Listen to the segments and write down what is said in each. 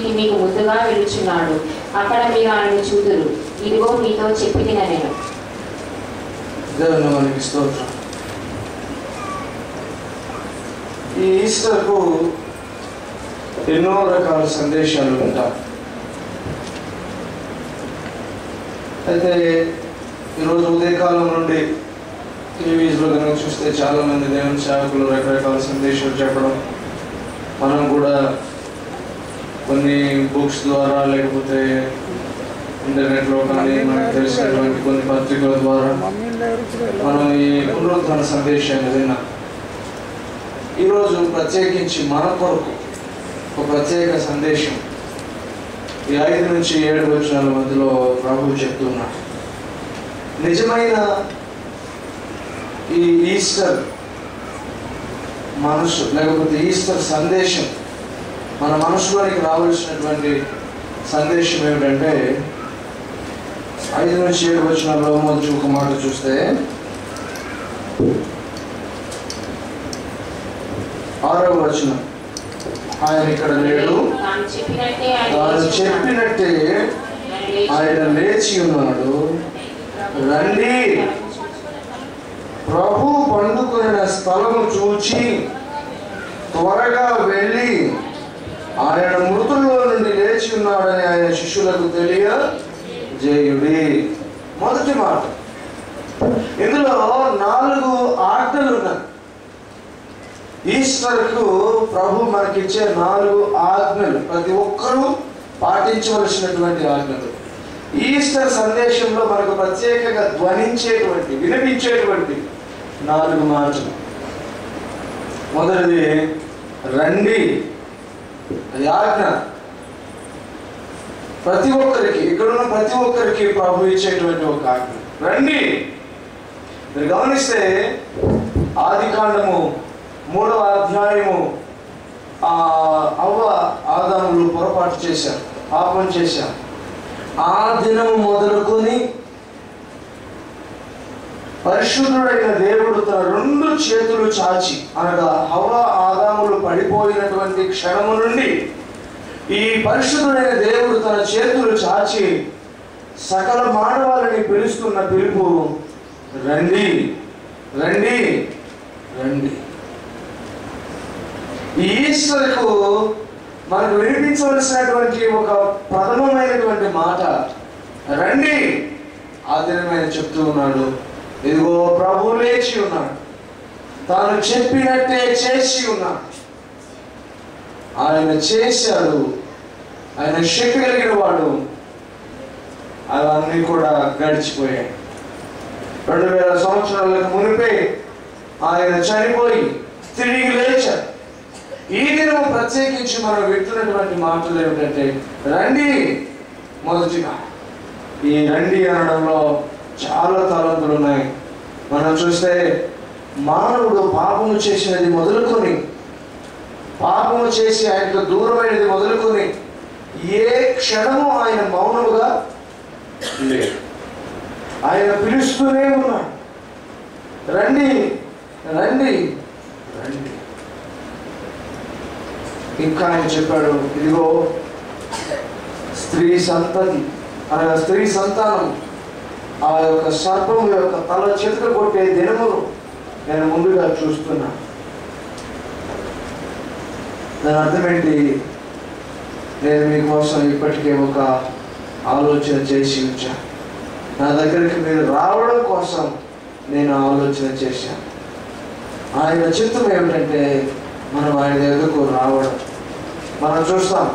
ఇంటికి మీకు ముందుగా వెలుచున్నాడు. అక్కడ మీరు ఆయన చూదురు. ఇదిగో మీతో చెప్పిన నేను. దేవునికి స్తోత్రం. ఈ ఈస్టర్కు ఎన్నో రకాల సందేశాలు ఉంటాయి. అయితే ఈరోజు ఉదయకాలం నుండి టీవీస్లో కనుక చూస్తే చాలామంది దేవుని సేవకులు రకరకాల సందేశాలు చెప్పడం, మనం కూడా కొన్ని బుక్స్ ద్వారా లేకపోతే ఇంటర్నెట్లో కానీ మనకు తెలిసినటువంటి కొన్ని పత్రికల ద్వారా మనం ఈ పునరుద్ధరణ సందేశాన్ని విన్నాం. ఈరోజు ప్రత్యేకించి మన కొరకు ఒక ప్రత్యేక సందేశం ఈ 5 నుంచి 7 వచనాల మధ్యలో ప్రభువు చెప్తున్నాడు. నిజమైన ఈ ఈస్టర్ మనసు లేకపోతే ఈస్టర్ సందేశం మన మనసులోనికి రావాల్సినటువంటి సందేశం ఏమిటంటే 5 నుంచి 7 వచనాల్లో మొదటి ఒక మాట చూస్తే 6వ వచనం, ఆయన ఇక్కడ లేడు, తాను చెప్పినట్టే ఆయన లేచి ఉన్నాడు. రండి, ప్రభు పండుకున్న స్థలము చూచి త్వరగా వెళ్ళి ఆయన మృతుల్లో నుండి లేచి ఉన్నాడని ఆయన శిష్యులకు తెలియజేయుడి. మొదటి మాట, ఇందులో 4 ఆజ్ఞలు ఉన్నాయి. ఈస్టర్కు ప్రభు మనకిచ్చే 4 ఆజ్ఞలు, ప్రతి ఒక్కరూ పాటించవలసినటువంటి ఆజ్ఞలు. ఈస్టర్ సందేశంలో మనకు ప్రత్యేకంగా ధ్వనించేటువంటి వినిపించేటువంటి 4 మాటలు. మొదటిది రండి, అది ఆజ్ఞ. ప్రతి ఒక్కరికి, ఇక్కడున్న ప్రతి ఒక్కరికి ప్రభు ఇచ్చేటువంటి ఒక ఆజ్ఞ, రండి. మీరు గమనిస్తే ఆదికాండము 3వ అధ్యాయము అవ్వ ఆదాములు పొరపాటు చేశారు, పాపం చేశారు. ఆ దినం మొదలుకొని పరిశుద్ధుడైన దేవుడు తన 2 చేతులు చాచి, అనగా హవ్వ ఆదాములు పడిపోయినటువంటి క్షణము నుండి ఈ పరిశుద్ధుడైన దేవుడు తన చేతులు చాచి సకల మానవాళిని పిలుస్తున్న పిలుపు, రండి రండి రండి. ఈ ఈస్టర్కు మనకు వినిపించవలసినటువంటి ఒక ప్రథమమైనటువంటి మాట రండి. ఆ దినమైన చెప్తూ ఉన్నాడు, ఇదిగో ప్రభు లేచి ఉన్నాడు, తాను చెప్పినట్టే చేసి ఉన్నాడు. ఆయన చేశాడు, ఆయన శక్తి కలిగిన వాడు. అవన్నీ కూడా గడిచిపోయాయి. 2000 సంవత్సరాలకు మునిపే ఆయన చనిపోయి తిరిగి లేచాడు. ఈ దినం ప్రత్యేకించి మనం వింటున్నటువంటి మాటలు ఏమిటంటే రండి. మొదటిగా ఈ రండి అనడంలో చాలా తలంపులు ఉన్నాయి. మనం చూస్తే మానవుడు పాపము చేసినది మొదలుకొని, పాపము చేసి ఆయనకు దూరమైనది మొదలుకొని ఏ క్షణము ఆయన మౌనముగా లేదు. ఆయన పిలుస్తూనే ఉన్నాడు, రండి రండి రండి. ఇంకా ఆయన చెప్పాడు, ఇదిగో స్త్రీ సంతతి అనగా స్త్రీ సంతానం ఆ యొక్క సర్పం యొక్క తల చితక కొట్టే దినమును నేను ముందుగా చూస్తున్నా. దాని అర్థం ఏంటి? నేను మీకోసం ఇప్పటికే ఒక ఆలోచన చేసి ఉంచాను. నా దగ్గరికి మీరు రావడం కోసం నేను ఆలోచన చేశాను. ఆయన చిత్తం ఏమిటంటే మనం ఆయన దగ్గరకు రావడం. మనం చూస్తాం,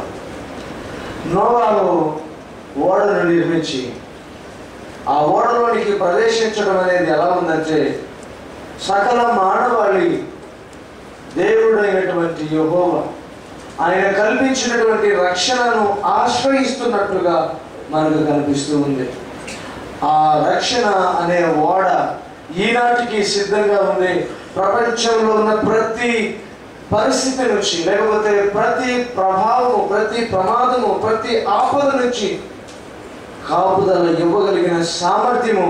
నోవాను ఓడను నిర్మించి ఆ ఓడలోనికి ప్రవేశించడం అనేది ఎలా ఉందంటే, సకల మానవాళి దేవుడైనటువంటి యెహోవా ఆయన కల్పించినటువంటి రక్షణను ఆశ్రయిస్తున్నట్లుగా మనకు కనిపిస్తూ ఉంది. ఆ రక్షణ అనే ఓడ ఈనాటికి సిద్ధంగా ఉంది. ప్రపంచంలో ఉన్న ప్రతి పరిస్థితి నుంచి, లేకపోతే ప్రతి ప్రభావము, ప్రతి ప్రమాదము, ప్రతి ఆపద నుంచి కాపుదల ఇవ్వగలిగిన సామర్థ్యము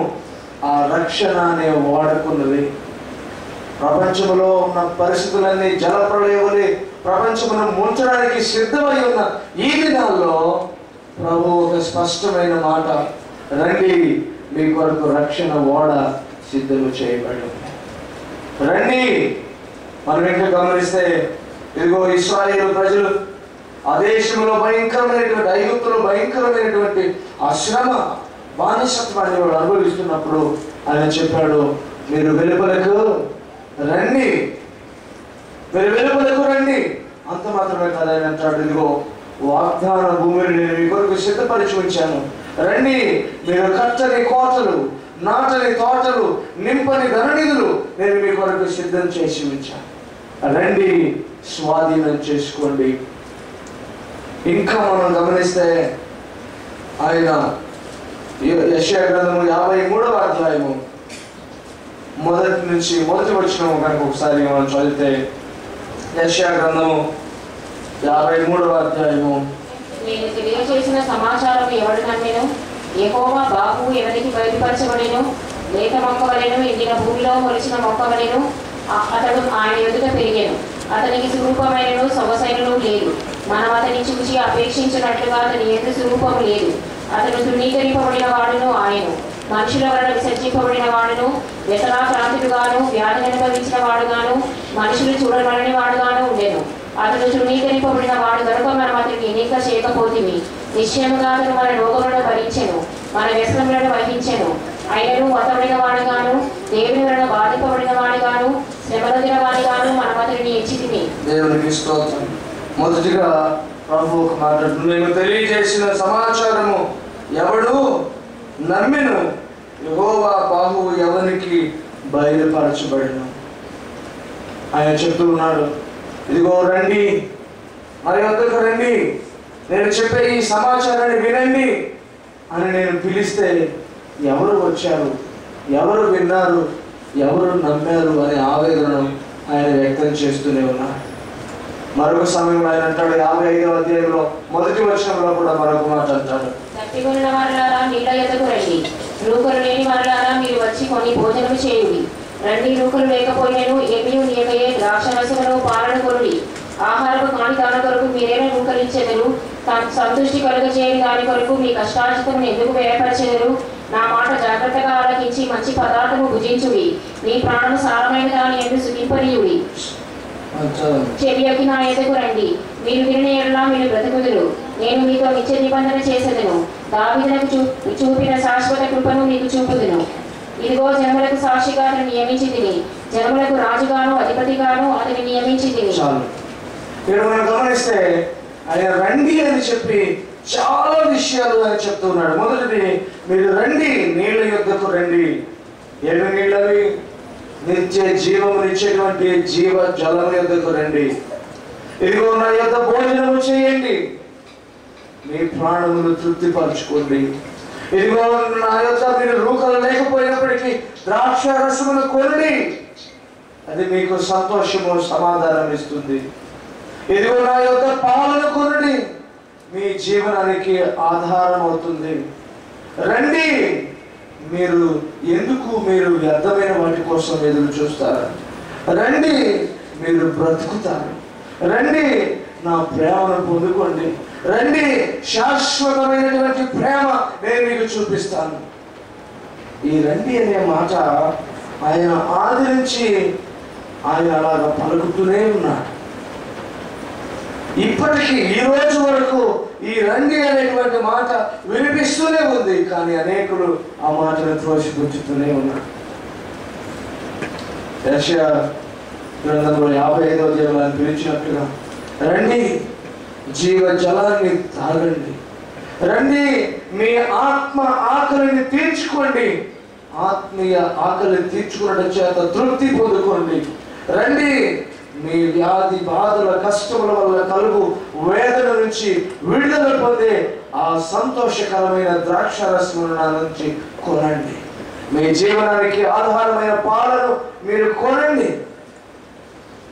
ఆ రక్షణ అనే ఓడకున్నది. ప్రపంచంలో ఉన్న పరిస్థితులన్నీ జలప్రళయం వలె ప్రపంచమును ముంచడానికి సిద్ధమై ఉన్న ఈ దినాల్లో ప్రభు ఒక స్పష్టమైన మాట, రండి మీ కొరకు రక్షణ ఓడ సిద్ధము చేయబడి ఉంది, రండి. మనం ఇంకా గమనిస్తే ఇదిగో ఇశ్రాయేలు ప్రజలు ఆ దేశంలో భయంకరమైనటువంటి, ఐగుప్తులో భయంకరమైనటువంటి ఆ శ్రమ బానిసత్వాన్ని వాడు అనుభవిస్తున్నప్పుడు ఆయన చెప్పాడు, మీరు వెలుపలకు రండి, మీరు వెలుపలకు రండి. అంత మాత్రమే కాదు, ఆయన అంటాడు, ఇదిగో వాగ్దాన భూమిని నేను మీ కొరకు సిద్ధపరిచి ఉంచాను, రండి. మీరు కట్టని కోటలు, నాటని తోటలు, నింపని ధననిధులు నేను మీ కొరకు సిద్ధం చేసి ఉంచాను, రండి స్వాధీనం చేసుకోండి. ఇంకా మనం గమనిస్తే ఆయన యెషయా గ్రంథము 53వ అధ్యాయము మొదటి వచనం కనుక ఒకసారి మనం చదివితే, యెషయా గ్రంథము 53వ అధ్యాయము. నేను తెలియజేసిన సమాచారం ఎవడు నమ్మెను? యెహోవా బాహు ఎవరికి బయలుపరచబడెను? లేత మొక్క వలెను, ఎండిన భూమిలో మొలిచిన మొక్క వలెను అతడు ఆయన ఎదుట పెరిగెను. అతనికి స్వరూపమైనను సొగసైనను లేదు. మనం అతని చూసి అపేక్షించినట్లుగా అతని యందు స్వరూపము లేదు. అతను తృణీకరింపబడిన వాడును, ఆయను మనుషుల వలన విసర్జింపబడిన వాడును, వ్యసనాక్రాంతుడుగాను, వ్యాధిని అనుభవించిన వాడుగాను, మనుషులు చూడబడని వాడుగాను ఉండెను. అతను తృణీకరింపబడిన వాడు కనుక మనం అతనికి ఎన్నిక చేయకపోతిమి. నిశ్చయముగా అతను మన రోగములను భరించెను, మన వ్యసనములను వహించెను. ఆయనను వతబడిన వాడుగాను, దేవుని వలన బాధింపబడిన వాడుగాను, శ్రమలొందిన వాడుగాను మనం అతనిని ఎంచితిమి. దేవునికి స్తోత్రం. మొదటిగా ప్రభు ఒక మాట, నేను తెలియజేసిన సమాచారము ఎవడు నమ్మెను? యెహోవా బాహు ఎవరికి బయలుపరచబడెను. ఆయన చెప్తూ ఉన్నాడు, ఇదిగో రండి, మరి వద్దకు రండి, నేను చెప్పే ఈ సమాచారాన్ని వినండి అని నేను పిలిస్తే ఎవరు వచ్చారు, ఎవరు విన్నారు, ఎవరు నమ్మారు అనే ఆవేదనను ఆయన వ్యక్తం చేస్తూనే ఉన్నారు. మరొక సమయంలో ఆయన అంటాడు, 55వ అధ్యాయంలో మొదటి వచనంలో కూడా మరొక మాట అంటాడు, తప్పికొనిన వారలారా నీళ్ళ యొద్దకు రండి, రూకలు లేని వారలారా మీరు వచ్చి కొన్ని భోజనము చేయుడి. రండి, రూకలు లేకపోయినను ఏమీ నీకయే ద్రాక్షరసమును పాలను కొనుడి. ఆహారము కాని దాని కొరకు మీరేనా రూకలించెదరు? సంతృష్టి కలుగజేయని దాని కొరకు మీ కష్టార్జితమును ఎందుకు వ్యయపరచెదరు? నా మాట జాగ్రత్తగా ఆలకించి మంచి పదార్థము భుజించుడి. మీ ప్రాణము సారమైన దాని యందు సుఖింపనీయుడి. చెవియొగ్గి నా యొద్దకు రండి, మీరు వినిన యెడల మీరు బ్రతుకుదురు. నేను మీతో నిత్య నిబంధన చేసేదను, దావీదునకు చూపిన శాశ్వత కృపను మీకు చూపుదును. ఇదిగో జనములకు సాక్షిగా అతను నియమించితిని, జనములకు రాజుగాను అధిపతిగాను అతని నియమించితిని. ఇక్కడ మనం గమనిస్తే ఆయన రండి అని చెప్పి చాలా విషయాలు ఆయన చెప్తున్నాడు. మొదటిది, మీరు రండి, నీళ్ళ యొద్దకు రండి. ఏమి నీళ్ళవి? నిత్య జీవమునిచ్చేటువంటి జీవ జలం యొద్దకు రండి. ఇదిగో నా యొద్ద భోజనము చేయండి, మీ ప్రాణములు తృప్తిపరచుకోండి. ఇదిగో నా యొద్ద మీరు రూకలు లేకపోయినప్పటికీ ద్రాక్ష రసమును కొనండి, అది మీకు సంతోషము సమాధానం ఇస్తుంది. ఇదిగో నా యొద్ద పాలను కొనండి, మీ జీవనానికి ఆధారం అవుతుంది. రండి, మీరు వ్యర్థమైన వాటి కోసం ఎదురు చూస్తారు, రండి మీరు బ్రతుకుతారు, రండి నా ప్రేమను పొందుకోండి, రండి శాశ్వతమైనటువంటి ప్రేమ నేను మీకు చూపిస్తాను. ఈ రండి అనే మాట ఆయన ఆదరించి ఆయన అలాగా పలుకుతూనే ఉన్నాడు. ఇప్పటికీ ఈ రోజు వరకు ఈ రండి అనేటువంటి మాట వినిపిస్తూనే ఉంది, కానీ అనేకులు ఆ మాటను త్రోసిపుచ్చుతూనే ఉన్నారు. యెషయా గ్రంథంలో 55వ అధ్యాయంలో పిలిచినట్టుగా, రండి జీవ జలాన్ని తాగండి, రండి మీ ఆత్మ ఆకలిని తీర్చుకోండి, ఆత్మీయ ఆకలిని తీర్చుకున్నట్టు చేత తృప్తి పొందుకోండి. రండి, మీ వ్యాధి బాధల కష్టముల వల్ల కలుగు వేదన నుంచి విడుదల పొందే ఆ సంతోషకరమైన ద్రాక్షరసమును నా నుంచి కొనండి. మీ జీవనానికి ఆధారమైన పాలను మీరు కొనండి.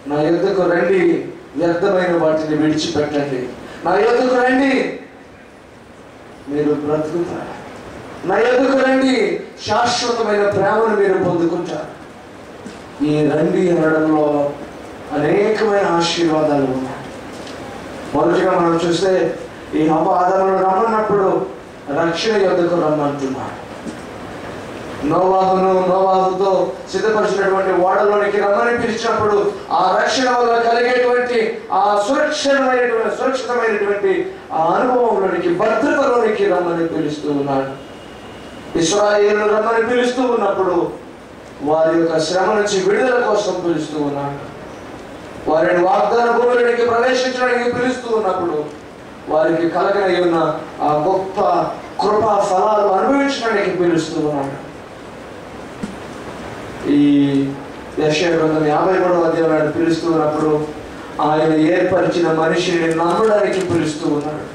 నా యొద్దకు రండి, వ్యర్థమైన వాటిని విడిచిపెట్టండి. నా యొద్దకు రండి, మీరు బ్రతుకుతారు. నా యొద్దకు రండి, శాశ్వతమైన ప్రేమను మీరు పొందుకుంటారు. ఈ రండి అనడంలో అనేకమైన ఆశీర్వాదాలు ఉన్నాయి. మొదటిగా మనం చూస్తే ఈ ఆదామును రమ్మన్నప్పుడు రక్షణ యొద్దకు రమ్మంటున్నాడు. నోవాహుతో సిద్ధపరిచినటువంటి ఓడలోనికి రమ్మని పిలిచినప్పుడు ఆ రక్షణ వల్ల కలిగేటువంటి ఆ సురక్షితమైనటువంటి ఆ అనుభవంలోనికి, భద్రతలోనికి రమ్మని పిలుస్తూ ఉన్నాడు. ఇశ్రాయేలు రమ్మని పిలుస్తూ ఉన్నప్పుడు వారి యొక్క శ్రమ నుంచి విడుదల కోసం పిలుస్తూ ఉన్నాడు. వారిని వాగ్దాన భూమిలోనికి ప్రవేశించడానికి పిలుస్తూ ఉన్నప్పుడు వారికి కలగని ఉన్న ఆ గొప్ప కృపా ఫలాలు అనుభవించడానికి పిలుస్తూ ఉన్నాడు. ఈ యెషయా గ్రంథం 53వ అధ్యాయం పిలుస్తూ ఉన్నప్పుడు ఆయన ఏర్పరిచిన మనిషిని నమ్మడానికి పిలుస్తూ ఉన్నాడు.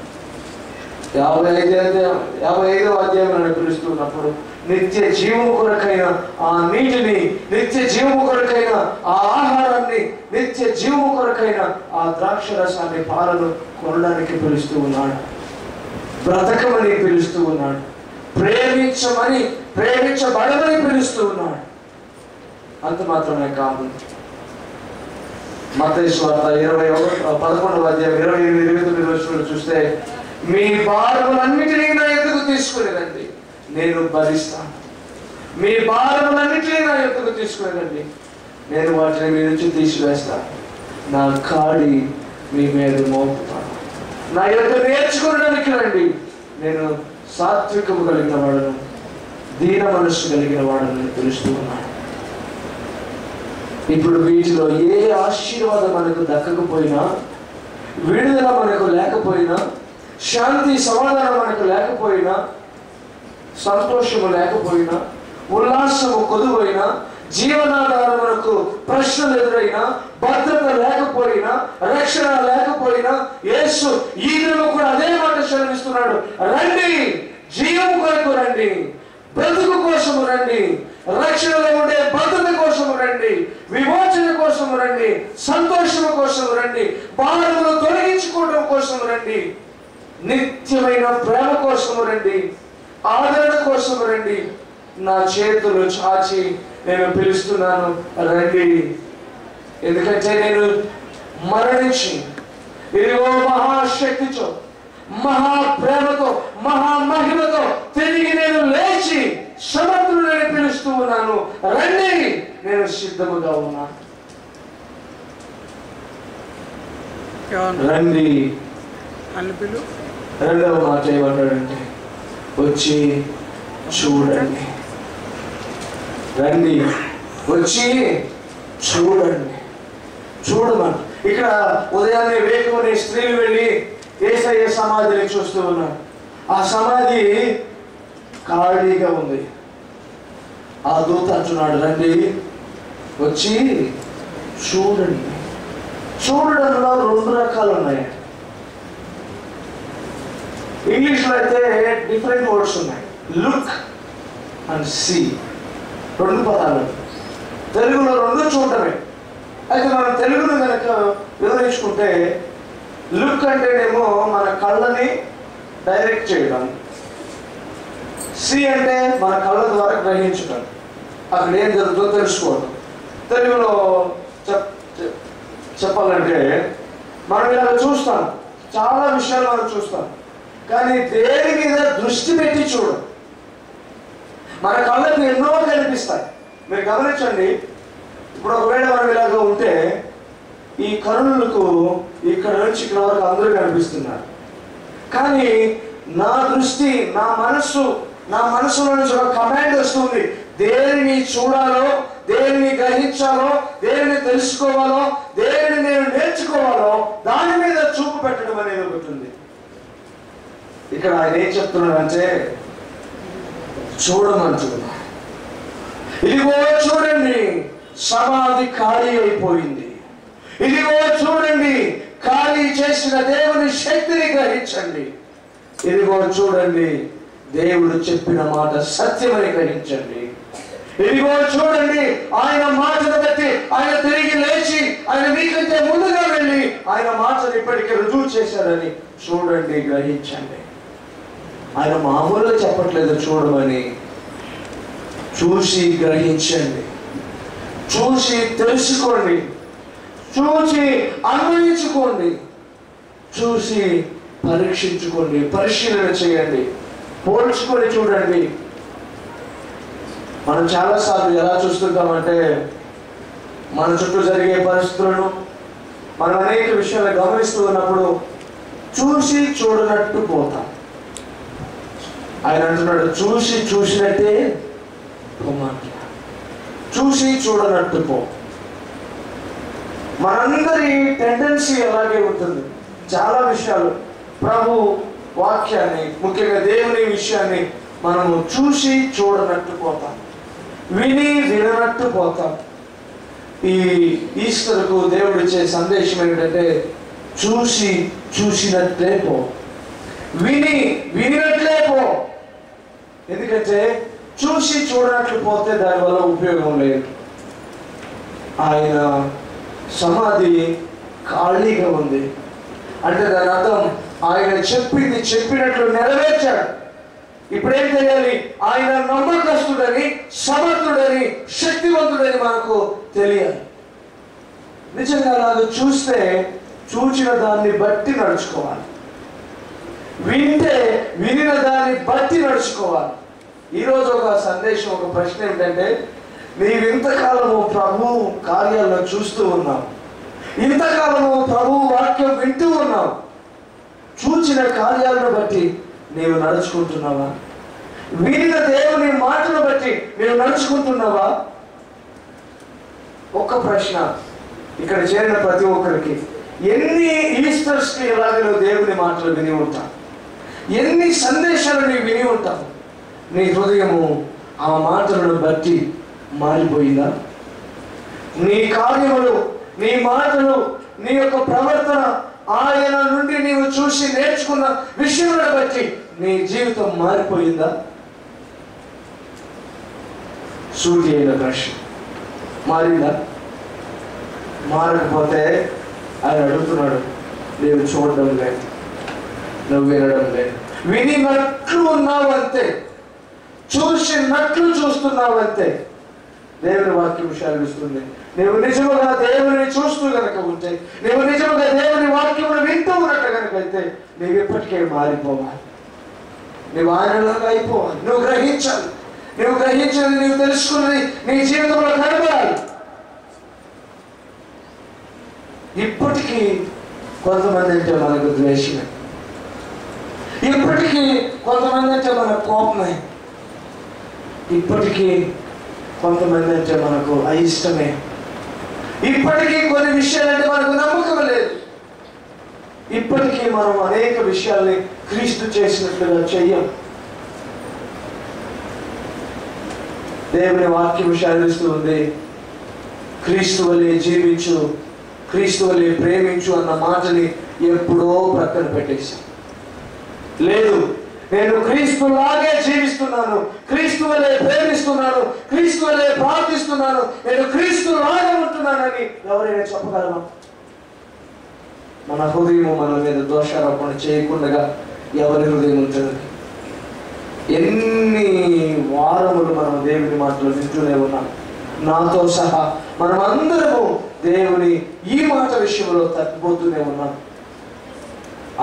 55వ అధ్యాయం పిలుస్తూ ఉన్నప్పుడు నిత్య జీవము కొరకైన ఆ నీటిని, నిత్య జీవము కొరకైన ఆ ఆహారాన్ని, నిత్య జీవము కొరకైన ఆ ద్రాక్ష రసాన్ని, పాలను కొనడానికి పిలుస్తూ ఉన్నాడు. బ్రతకమని పిలుస్తూ ఉన్నాడు. ప్రేమించబడమని పిలుస్తూ ఉన్నాడు. అంత మాత్రమే కాదు, మత్తయి సువార్త 11వ అధ్యాయం 28-29 వచనాలు చూస్తే మీ భారములన్నిటినీ నా యొద్దకు తీసుకుని రండి, నేను భరిస్తాను. మీ భారములన్నిటినీ నా యొద్దకు తీసుకుని రండి, నేను వాటిని మీ నుంచి తీసివేస్తాను. నా కాడి మీ మీద మోపుతాను. నా యొద్ద నేర్చుకోవడానికి రండి, నేను సాత్వికము కలిగిన వాడను, దీన మనస్సు కలిగిన వాడని పిలుస్తూ ఉన్నాను. ఇప్పుడు వీటిలో ఏ ఆశీర్వాదం మనకు దక్కకపోయినా, విడుదల మనకు లేకపోయినా, శాంతి సమాధానం మనకు లేకపోయినా, సంతోషము లేకపోయినా, ఉల్లాసము కొదువైనా, జీవనాధారం మనకు ప్రశ్నలు ఎదురైనా, భద్రత లేకపోయినా, రక్షణ లేకపోయినా, యేసు ఈ దినము కూడా అదే మాట సెలవిస్తున్నాడు. రండి, జీవం కొరకు రండి, బ్రతుకు కోసము రండి, రక్షణలో ఉండే భద్రత కోసము రండి, విమోచన కోసము రండి, సంతోషము కోసము రండి, భారమును తొలగించుకోవడం కోసము రండి, నిత్యమైన ప్రేమ కోసము రండి, ఆదరణ కోసము రండి. నా చేతులు చాచి నేను పిలుస్తున్నాను, రండి. ఎందుకంటే నేను మరణించి ఇదిగో మహాశక్తితో, మహాప్రేమతో, మహామహిమతో తిరిగి నేను లేచి సమర్థులను పిలుస్తూ ఉన్నాను. రండి, నేను సిద్ధముగా ఉన్నాను. రండి. రెండవ మాట ఏమంటాడంటే వచ్చి చూడండి. రండి, వచ్చి చూడండి. చూడమని ఇక్కడ ఉదయాన్నే వేకువని స్త్రీలు వెళ్ళి యేసయ్య సమాధిని చూస్తూ ఉన్నారు. ఆ సమాధి ఖాళీగా ఉంది. ఆ దూత అంటున్నాడు, రండి, వచ్చి చూడండి. చూడడంలో 2 రకాలు ఉన్నాయి. ఇంగ్లీష్లో అయితే డిఫరెంట్ వర్డ్స్ ఉన్నాయి. లుక్ అండ్ సీ, 2 పదాలు. తెలుగులో 2 చూడటమే. అయితే మనం తెలుగును కనుక వివరించుకుంటే, లుక్ అంటేనేమో మన కళ్ళని డైరెక్ట్ చేయడం, సి అంటే మన కళ్ళ ద్వారా గ్రహించడం, అక్కడ ఏం జరుగుతుందో తెలుసుకోవడం. తెలుగులో చెప్పాలంటే మనం ఇలా చూస్తాం, చాలా విషయాలు మనం చూస్తాం, కానీ దేని మీద దృష్టి పెట్టి చూడం. మన కళ్ళకు ఎన్నో కనిపిస్తాయి. మీరు గమనించండి, ఇప్పుడు ఒకవేళ మనం ఇలాగ ఉంటే ఈ కరుణులకు ఇక్కడ నుంచి ఇక్కడ వరకు అందరూ కనిపిస్తున్నారు. కానీ నా దృష్టి, నా మనసులో నుంచి ఒక కమాండ్ వస్తుంది. దేనిని చూడాలో, దేనిని గ్రహించాలో, దేనిని తెలుసుకోవాలో, దేనిని నేను నేర్చుకోవాలో దాని మీద చూపు పెట్టడం అనేది ఒకటి ఉంది. ఇక్కడ ఆయన ఏం చెప్తున్నాడంటే చూడమంటున్నా. ఇదిగో చూడండి, సమాధి ఖాళీ అయిపోయింది. ఇదిగో చూడండి, ఖాళీ చేసిన దేవుని శక్తిని గ్రహించండి. ఇదిగో చూడండి, దేవుడు చెప్పిన మాట సత్యమని గ్రహించండి. ఇదిగో చూడండి, ఆయన మాటను బట్టి ఆయన తిరిగి లేచి ఆయన మీకంటే ముందుగా వెళ్ళి ఆయన మాటను ఇప్పటికీ రుజువు చేశారని చూడండి, గ్రహించండి. ఆయన మామూలుగా చెప్పట్లేదు చూడమని, చూసి గ్రహించండి. చూసి తెలుసుకోండి, చూసి అన్వయించుకోండి, చూసి పరీక్షించుకోండి, పరిశీలన చేయండి, పోల్చుకొని చూడండి. మనం చాలాసార్లు ఎలా చూస్తుంటామంటే మన చుట్టూ జరిగే పరిస్థితులను మనం అనేక విషయాలు గమనిస్తూ ఉన్నప్పుడు చూసి చూడనట్టు పోతాం. ఆయన అంటున్నాడు, చూసి చూసినట్టే పొమ్మంట, చూసి చూడనట్టు పో. మనందరి టెండెన్సీ అలాగే ఉంటుంది. చాలా విషయాలు ప్రభు వాక్యాన్ని, ముఖ్యంగా దేవుని విషయాన్ని మనము చూసి చూడనట్టు పోతాం, విని విననట్టు పోతాం. ఈ ఈస్టర్కు దేవుడు ఇచ్చే సందేశం ఏంటంటే చూసి చూసినట్లే పో, విని వినినట్లే పో. ఎందుకంటే చూసి చూడనట్లు పోతే దానివల్ల ఉపయోగం లేదు. ఆయన సమాధి ఖాళీగా ఉంది అంటే దాని అర్థం ఆయన చెప్పింది చెప్పినట్లు నెరవేర్చాడు. ఇప్పుడేం తెలియాలి? ఆయన నమ్మకస్తుడని, సమర్థుడని, శక్తివంతుడని మనకు తెలియాలి. నిజంగా నాకు చూస్తే చూచిన దాన్ని బట్టి నడుచుకోవాలి, వింటే వినిన దాన్ని బట్టి నడుచుకోవాలి. ఈరోజు ఒక సందేశం, ఒక ప్రశ్న ఏమిటంటే, నీవింతకాలము ప్రభు కార్యాలను చూస్తూ ఉన్నావు, ఇంతకాలము ప్రభు వాక్యం వింటూ ఉన్నావు, చూచిన కార్యాలను బట్టి నీవు నడుచుకుంటున్నావా? వినిన దేవుని మాటను బట్టి నీవు నడుచుకుంటున్నావా? ఒక్క ప్రశ్న ఇక్కడ చేరిన ప్రతి ఒక్కరికి, ఎన్ని ఈస్టర్స్కి ఇలాగే నువ్వు దేవుని మాటలు విని ఉంటావు, ఎన్ని సందేశాలు నీవు విని ఉంటావు? నీ హృదయము ఆ మాటలను బట్టి మారిపోయిందా? నీ కార్యములు, నీ మాటలు, నీ యొక్క ప్రవర్తన, ఆయన నుండి నీవు చూసి నేర్చుకున్న విషయాలను బట్టి నీ జీవితం మారిపోయిందా? సూటి అయిన ప్రశ్న. మారిందా? మారకపోతే ఆయన అడుగుతున్నాడు, నీవు చూడడం లేదు, నువ్వు వినడం లేదు, వినినట్లు ఉన్నావు అంతే, చూసినట్లు చూస్తున్నావు అంతే. దేవుని వాక్యం సెలవిస్తుంది, నీవు నిజముగా దేవుని చూస్తూ కనుక ఉంటే, నీవు నిజముగా దేవుని వాక్యమును వింటూ ఉన్నట్టు కనుకైతే నీవు ఎప్పటికే మారిపోవాలి, నువ్వు ఆయనలాగా అయిపోవాలి. నువ్వు గ్రహించాలి, నువ్వు గ్రహించినది, నీవు తెలుసుకున్నది నీ జీవితంలో కనబడాలి. ఇప్పటికీ కొంతమంది అంటే మనకు ద్వేషమే, ఇప్పటికీ కొంతమంది అంటే మనకు కోపమే, ఇప్పటికీ కొంతమంది అంటే మనకు అయిష్టమే, ఇప్పటికీ కొన్ని విషయాలంటే మనకు నమ్మకం లేదు, ఇప్పటికీ మనం అనేక విషయాల్ని క్రీస్తు చేసినట్లుగా చెయ్యం. దేవుని వాక్యం సెలవిస్తూ ఉంది, క్రీస్తు వలె జీవించు, క్రీస్తు వలె ప్రేమించు అన్న మాటని ఎప్పుడో ప్రక్కన పెట్టేశాం. లేదు, నేను క్రీస్తులాగే జీవిస్తున్నాను, క్రీస్తు వలె ప్రేమిస్తున్నాను, క్రీస్తు వలె ప్రార్థిస్తున్నాను, నేను క్రీస్తులాగే ఉంటున్నానని ఎవరైనా చెప్పగలమా? మన హృదయం మన మీద దోషారోపణ చేయకుండా ఎవరి హృదయం ఉంటుంది? ఎన్ని వారములు మనం దేవుని మాటలు వింటూనే ఉన్నాం. నాతో సహా మనం అందరము దేవుని ఈ మాట విషయంలో తప్పిపోతూనే ఉన్నాం.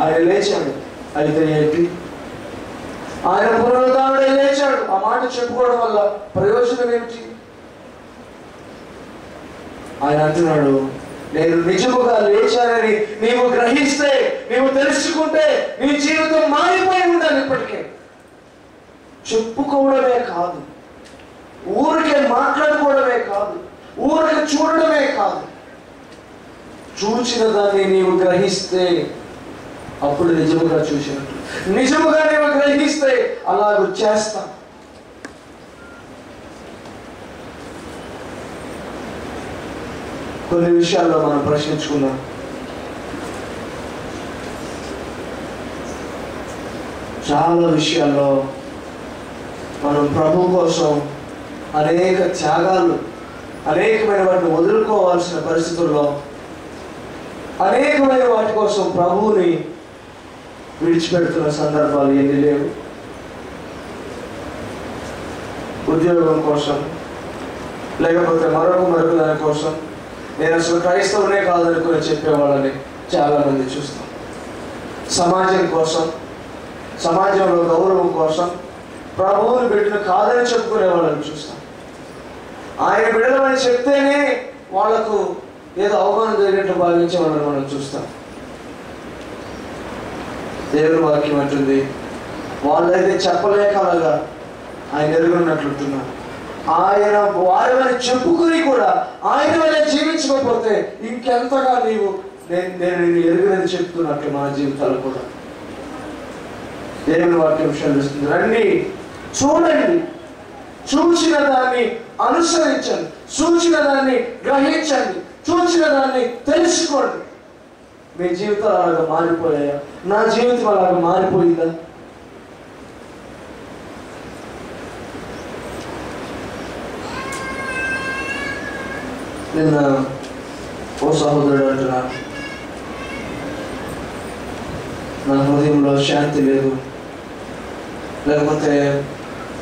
ఆయన లేచాడు, అయితే ఏంటి? ఆయన పునరుద్ధానుడై లేచాడు. ఆ మాట చెప్పుకోవడం వల్ల ప్రయోజనం ఏమిటి? ఆయన అంటున్నాడు, నేను నిజముగా లేచానని నీవు గ్రహిస్తే, నీవు తెలుసుకుంటే నీ జీవితం మారిపోయి ఉండాలి. ఇప్పటికే చెప్పుకోవడమే కాదు, ఊరికే మాట్లాడుకోవడమే కాదు, ఊరికే చూడడమే కాదు, చూసిన దాన్ని నీవు గ్రహిస్తే అప్పుడు నిజముగా చూసినట్టు, నిజముగా నీవు గ్రహిస్తే అలాగూ చేస్తా. కొన్ని విషయాల్లో మనం ప్రశ్నించుకున్నాం. చాలా విషయాల్లో మనం ప్రభు కోసం అనేక త్యాగాలు, అనేకమైన వాటిని వదులుకోవాల్సిన పరిస్థితుల్లో, అనేకమైన వాటి కోసం ప్రభువుని విడిచిపెడుతున్న సందర్భాలు ఎన్ని లేవు? ఉద్యోగం కోసం, లేకపోతే మరొక దాని కోసం నేను అసలు క్రైస్తవునే కాదనుకుని చెప్పేవాళ్ళని చాలామంది చూస్తాం. సమాజం కోసం, సమాజంలో గౌరవం కోసం ప్రభువుని బిడ్డను కాదని చెప్పుకునే వాళ్ళని చూస్తాం. ఆయన బిడ్డలని చెప్తేనే వాళ్లకు ఏదో అవమానం జరిగినట్టు భావించే వాళ్ళని మనం చూస్తాం. దేవుని వాక్యం అంటుంది, వాళ్ళైతే చెప్పలేక అలాగా ఆయన ఎరుగున్నట్లుంటున్నారు. ఆయన వారిని చెప్పుకుని కూడా ఆయన వల్ల జీవించకపోతే ఇంకెంతగా నేను నిన్ను ఎరుగని చెప్తున్నట్లు మన జీవితాలు కూడా. దేవుని వాక్యం విషయాలు రండి, చూడండి, చూసిన దాన్ని అనుసరించండి, చూసిన దాన్ని గ్రహించండి, చూసిన దాన్ని తెలుసుకోండి. మీ జీవితాలు అలాగా మారిపోయాయా? నా జీవితం అలాగా మారిపోయిందా? నిన్న ఓ సహోదరుడు అంటున్నాను, నా హృదయంలో శాంతి లేదు, లేకపోతే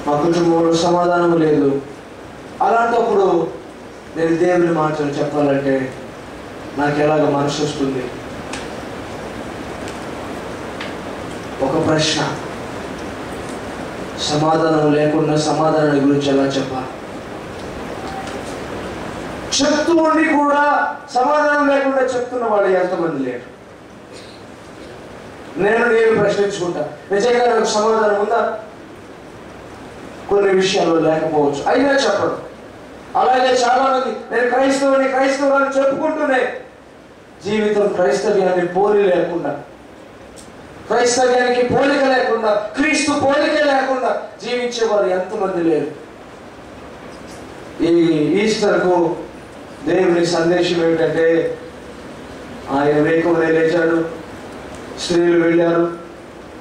మా కుటుంబంలో సమాధానం లేదు. అలాంటప్పుడు నేను దేవుని మాటలు చెప్పాలంటే నాకు ఎలాగ మనసు వస్తుంది? ఒక ప్రశ్న, సమాధానం లేకుండా సమాధానం గురించి ఎలా చెప్పాలి? చెప్తూ ఉండి కూడా సమాధానం లేకుండా చెప్తున్న వాళ్ళు ఎంతమంది లేరు? నేను ప్రశ్నించుకుంటా, నిజంగా నాకు సమాధానం ఉందా? కొన్ని విషయాల్లో లేకపోవచ్చు, అయినా చెప్పడం. అలాగే చాలా మంది నేను క్రైస్తవుని చెప్పుకుంటూనే జీవితం క్రైస్తవ్యాన్ని పోలి లేకుండా, క్రైస్తవ్యానికి పోలిక లేకుండా, క్రీస్తు పోలిక లేకుండా జీవించేవారు ఎంతమంది లేరు? ఈ ఈస్టర్కు దేవుని సందేశం ఏమిటంటే, ఆయన వేకువనే లేచాడు, స్త్రీలు వెళ్ళారు,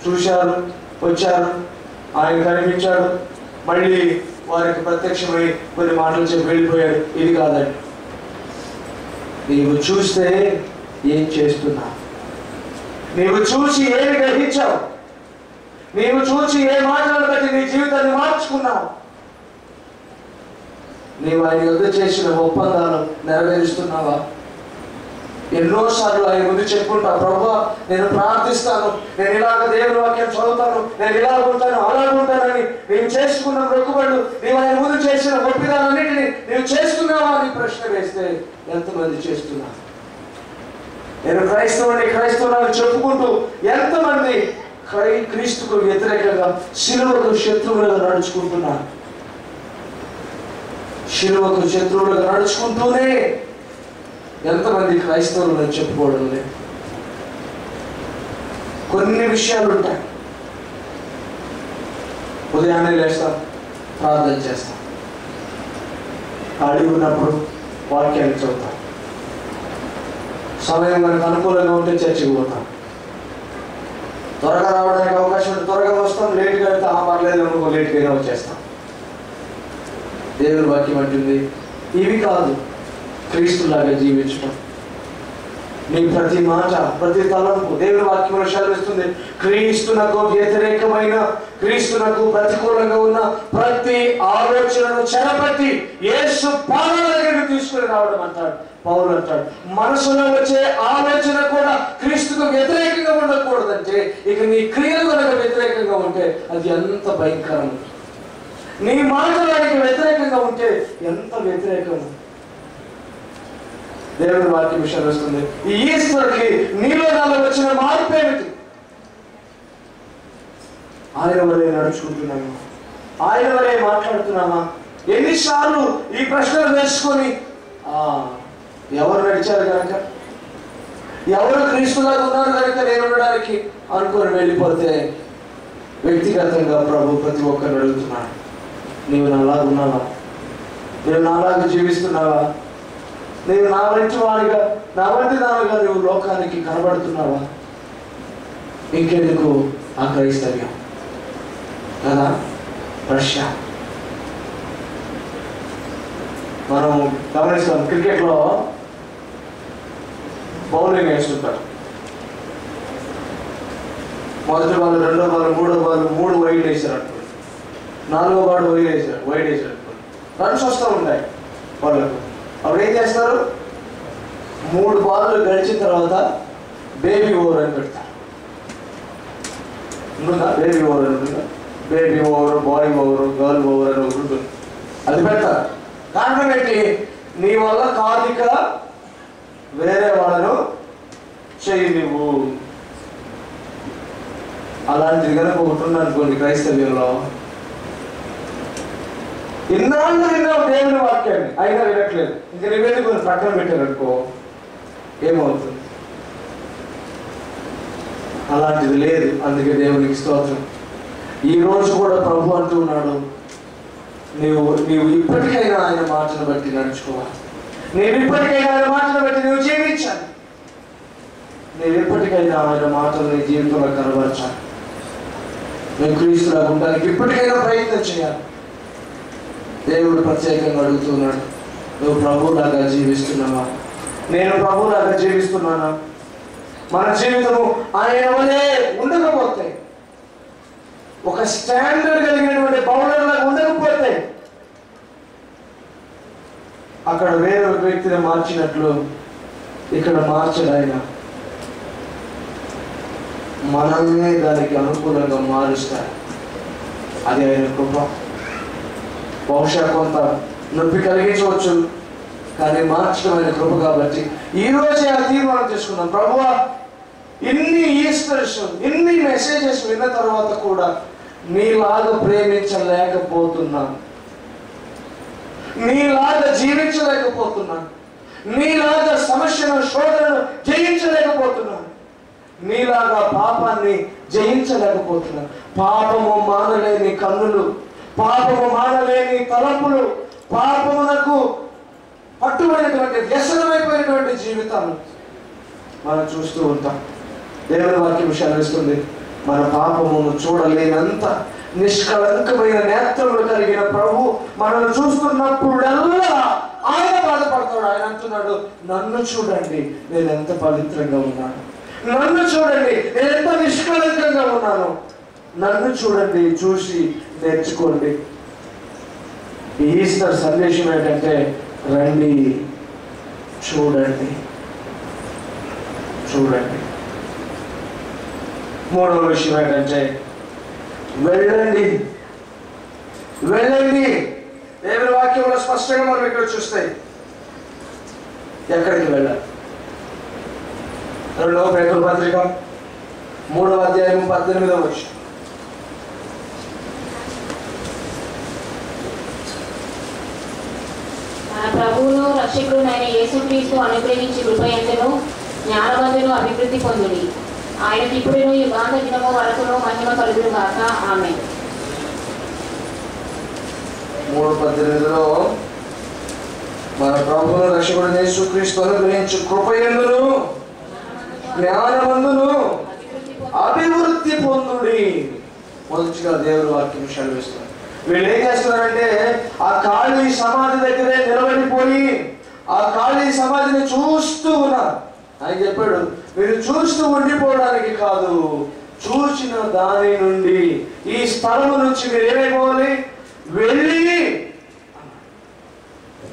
చూశారు, వచ్చారు, ఆయన కనిపించాడు, మళ్ళీ వారికి ప్రత్యక్షమై కొన్ని మాటలు చెప్పి వెళ్ళిపోయాడు. ఇది కాదండి. నీవు చూస్తే ఏం చేస్తున్నావు? నీవు చూసి ఏమి గ్రహించావు? నీవు చూసి ఏ మాటలను బట్టి నీ జీవితాన్ని మార్చుకున్నావు? నీవు ఆయన యుద్ధ చేసిన ఒప్పందాలు నెరవేరుస్తున్నావా? ఎన్నోసార్లు ఆయన ముందు చెప్పుకుంటా, ప్రభువా నేను ప్రార్థిస్తాను, నేను ఇలాగ దేవుని వాక్యం చదువుతాను, నేను ఇలా ఉంటాను, అలా ఉంటానని నీవు చేసుకున్న మొక్కుబడులు, నీవు ఆయన ముందు చేసిన ఒప్పిదాలన్నింటినీ నీవు చేసుకున్నావా అని ప్రశ్న వేస్తే ఎంతమంది చేస్తున్నారు? నేను క్రైస్తవుని చెప్పుకుంటూ ఎంతమంది క్రీస్తుకు వ్యతిరేకంగా శిలువకు శత్రువులుగా నడుచుకుంటున్నారు? శిలువకు శత్రువులుగా నడుచుకుంటూనే ఎంతమంది క్రైస్తవులను చెప్పుకోవడం లేదు? కొన్ని విషయాలు ఉంటాయి. ఉదయాన్నే లేస్తాం, ప్రార్థన చేస్తాం, ఖాళీ ఉన్నప్పుడు వాక్యాన్ని చదువుతాం, సమయం మనకు అనుకూలంగా ఉంటే చర్చికి పోతాం, త్వరగా రావడానికి అవకాశం ఉంటే త్వరగా వస్తాం, లేట్గా వెళ్తే పర్లేదు అనుకో లేట్గా వచ్చేస్తాం. దేవుని వాక్యం అంటుంది, ఇవి కాదు క్రీస్తులాగా జీవించడం. నీ ప్రతి మాట, ప్రతి తలంపు దేవుని వాక్యంలో సెలవిస్తుంది, క్రీస్తునకు వ్యతిరేకమైన, క్రీస్తునకు ప్రతికూలంగా ఉన్న ప్రతి ఆలోచనను చెరపట్టి యేసు పాదాల దగ్గరికి తీసుకుని రావడం అంటాడు పౌలు. అంటాడు, మనసులో వచ్చే ఆలోచన కూడా క్రీస్తుకు వ్యతిరేకంగా ఉండకూడదంటే ఇక నీ క్రియలు కనుక వ్యతిరేకంగా ఉంటే అది ఎంత భయంకరం. నీ మాటలకి వ్యతిరేకంగా ఉంటే ఎంత వ్యతిరేకం. దేవుని వాక్యం విషయం వస్తుంది, ఈ ఈస్టర్కి నీలో నాలో వచ్చిన మార్పు ఏమిటి? ఆయన వలే నడుచుకుంటున్నామా? ఆయన వలే మాట్లాడుతున్నామా? ఎన్నిసార్లు ఈ ప్రశ్నలు వేసుకొని ఎవరు నడిచారు కనుక, ఎవరు క్రీస్తులాగా ఉన్నారు కనుక నేను ఉండడానికి అనుకొని వెళ్ళిపోతే వ్యక్తిగతంగా ప్రభు ప్రతి ఒక్కరిని అడుగుతున్నాడు, నీవు నాలాగా ఉన్నావా? నీవు నాలాగా జీవిస్తున్నావా? నీవు నా వంటి వాడిగా, నా వంటి దానిగా నువ్వు లోకానికి కనబడుతున్నావా? ఇంకెందుకు ఆ క్రైస్తవ్యం కదా ప్రశ్న. మనం గమనిస్తాం, క్రికెట్లో బౌలింగ్ వేస్తుంటారు. మొదటి బాల్, రెండో బాల్, మూడో బాల్ 3 వైడ్ వేసారు అనుకోండి, 4వ బాల్ వైడ్ వేసారు అనుకోండి, రన్స్ వస్తూ ఉంటాయి. వాళ్ళకు. అప్పుడు ఏం చేస్తారు? 3 బాల్లు గడిచిన తర్వాత బేబీ ఓవర్ అని పెడతారు. ఉంటుందా? బేబీ ఓవర్ అని ఉంటుందా? Baby over, boy over, girl over అని ఒకటి ఉంటుంది. అది పెడతారు. కారణం ఏంటి? నీ వల్ల కాదిక వేరే వాళ్ళను చెయ్యి నువ్వు. అలాంటిది కనుక ఒకటి ఉందనుకోండి క్రైస్తవ్యంలో, ఇన్నాళ్ళు విన్నావు దేవుని వాక్యాన్ని, అయినా వినట్లేదు, ఇంక నువ్వెందుకు పక్కన పెట్టారనుకో ఏమవుతుంది? అలాంటిది లేదు. అందుకే దేవునికి స్తోత్రం. ఈ రోజు కూడా ప్రభు అంటూ ఉన్నాడు, నీవు ఇప్పటికైనా ఆయన మాటను బట్టి నడుచుకోవాలి. నీవు ఇప్పటికైనా ఆయన మాటను బట్టి నువ్వు జీవించాలి. నీవు ఇప్పటికైనా ఆయన మాటలు నీ జీవితంలో కనబరచాలి. నువ్వు క్రీస్తులాగా ఉండడానికి ఇప్పటికైనా ప్రయత్నం చేయాలి. దేవుడు ప్రత్యేకంగా అడుగుతున్నాడు, నువ్వు ప్రభువులాగా జీవిస్తున్నావా? నేను ప్రభువులాగా జీవిస్తున్నానా? మన జీవితము ఆయన వలే ఉండకపోతే, ఒక స్టాండర్డ్ కలిగినటువంటి బౌలర్ లాగా ఉండకపోతే, అక్కడ వేరే వ్యక్తిని మార్చినట్లు ఇక్కడ మార్చడు ఆయన. మనమే దానికి అనుకూలంగా మారుస్తారు. అది ఆయన కృప. బహుశా కొంత నొప్పి కలిగించవచ్చు, కానీ మార్చడం ఆయన కృప. కాబట్టి ఈ రోజే ఆ తీర్మానం చేసుకున్నాం, ప్రభువా ఇన్ని ఈస్టర్స్, ఇన్ని మెసేజెస్ విన్న తర్వాత కూడా నీలాగా ప్రేమించలేకపోతున్నాను, నీలాగా జీవించలేకపోతున్నాను, నీలాగా సమస్యను, శోధనను జయించలేకపోతున్నాను, నీలాగా పాపాన్ని జయించలేకపోతున్నాను. పాపము మానలేని కన్నులు, పాపము మానలేని తలంపులు, పాపమునకు పట్టుబడినటువంటి వ్యసనమైపోయినటువంటి జీవితాలు మనం చూస్తూ ఉంటాం. దేవుని వాక్యం సెలవిస్తుంది, మన పాపమును చూడలేనంత నిష్కళంకమైన నేత్రములు కలిగిన ప్రభు మనల్ని చూస్తున్నప్పుడల్లా ఆయన బాధపడతాడు. ఆయన అంటున్నాడు, నన్ను చూడండి నేను ఎంత పవిత్రంగా ఉన్నాను, నన్ను చూడండి నేను ఎంత నిష్కళంకంగా ఉన్నాను, నన్ను చూడండి, చూసి నేర్చుకోండి. ఈ ఈస్టర్ సందేశం ఏంటంటే, రండి చూడండి, చూడండి. మూడవ విషయం ఏంటంటే, వెళ్ళండి, వెళ్ళండి. దేవుని వాక్యంలో స్పష్టంగా మనం ఇక్కడ చూస్తే ఎక్కడికి వెళ్ళాలి? 2వ పేతురు పత్రిక 3వ అధ్యాయం 18వ వచనం. మన ప్రభువును రక్షకుడునైన యేసుక్రీస్తు అనుగ్రహించి కృపయందును జ్ఞానవంతును అభివృద్ధి పొందుడి. ఆయనకి ఇప్పుడును యుగాంత దినము వరకును మహిమ కలుగును గాక. ఆమేన్. 3:18లో మన ప్రభువును రక్షకుడైన యేసుక్రీస్తు అనుగ్రహించి కృపయందును జ్ఞానవంతును అభివృద్ధి పొందుడి. మొదటిగా దేవుని వాక్యం సెలవిస్తుంది. వీళ్ళు ఏం చేస్తున్నారంటే, ఆ ఖాళీ సమాధి దగ్గరే నిలబడిపోయి ఆ ఖాళీ సమాధిని చూస్తూ ఉన్నారు. ఆయన చెప్పాడు, మీరు చూస్తూ ఉండిపోవడానికి కాదు, చూసిన దాని నుండి, ఈ స్థలము నుంచి మీరు ఏమైపోవాలి? వెళ్ళి.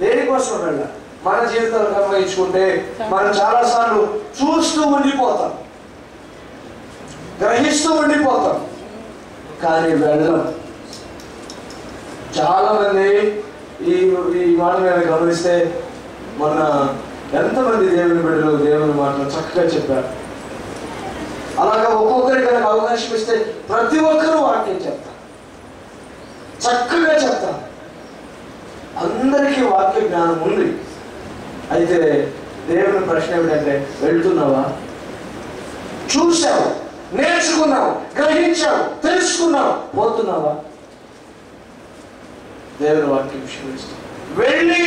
దేనికోసం వెళ్ళాలి? మన జీవితాలు గమనించుకుంటే మనం చాలాసార్లు చూస్తూ ఉండిపోతాం, గ్రహిస్తూ ఉండిపోతాం, కానీ వెళ్ళం. చాలా మంది ఈ మాట మీద గమనిస్తే, మొన్న ఎంతమంది దేవుని బిడ్డలు దేవుని మాటలు చక్కగా చెప్పారు. అలాగా ఒక్కొక్కరికి కనుక అవకాశం ఇస్తే ప్రతి ఒక్కరూ వాక్యం చెప్తారు, చక్కగా చెప్తారు. అందరికీ వాక్య జ్ఞానం ఉంది. అయితే దేవుని ప్రశ్న ఏమిటంటే, వెళ్తున్నావా? చూసావు, నేర్చుకున్నావు, గ్రహించావు, తెలుసుకున్నావు, పోతున్నావా? దేవుని వాక్యం క్షమిస్తాం. వెళ్ళి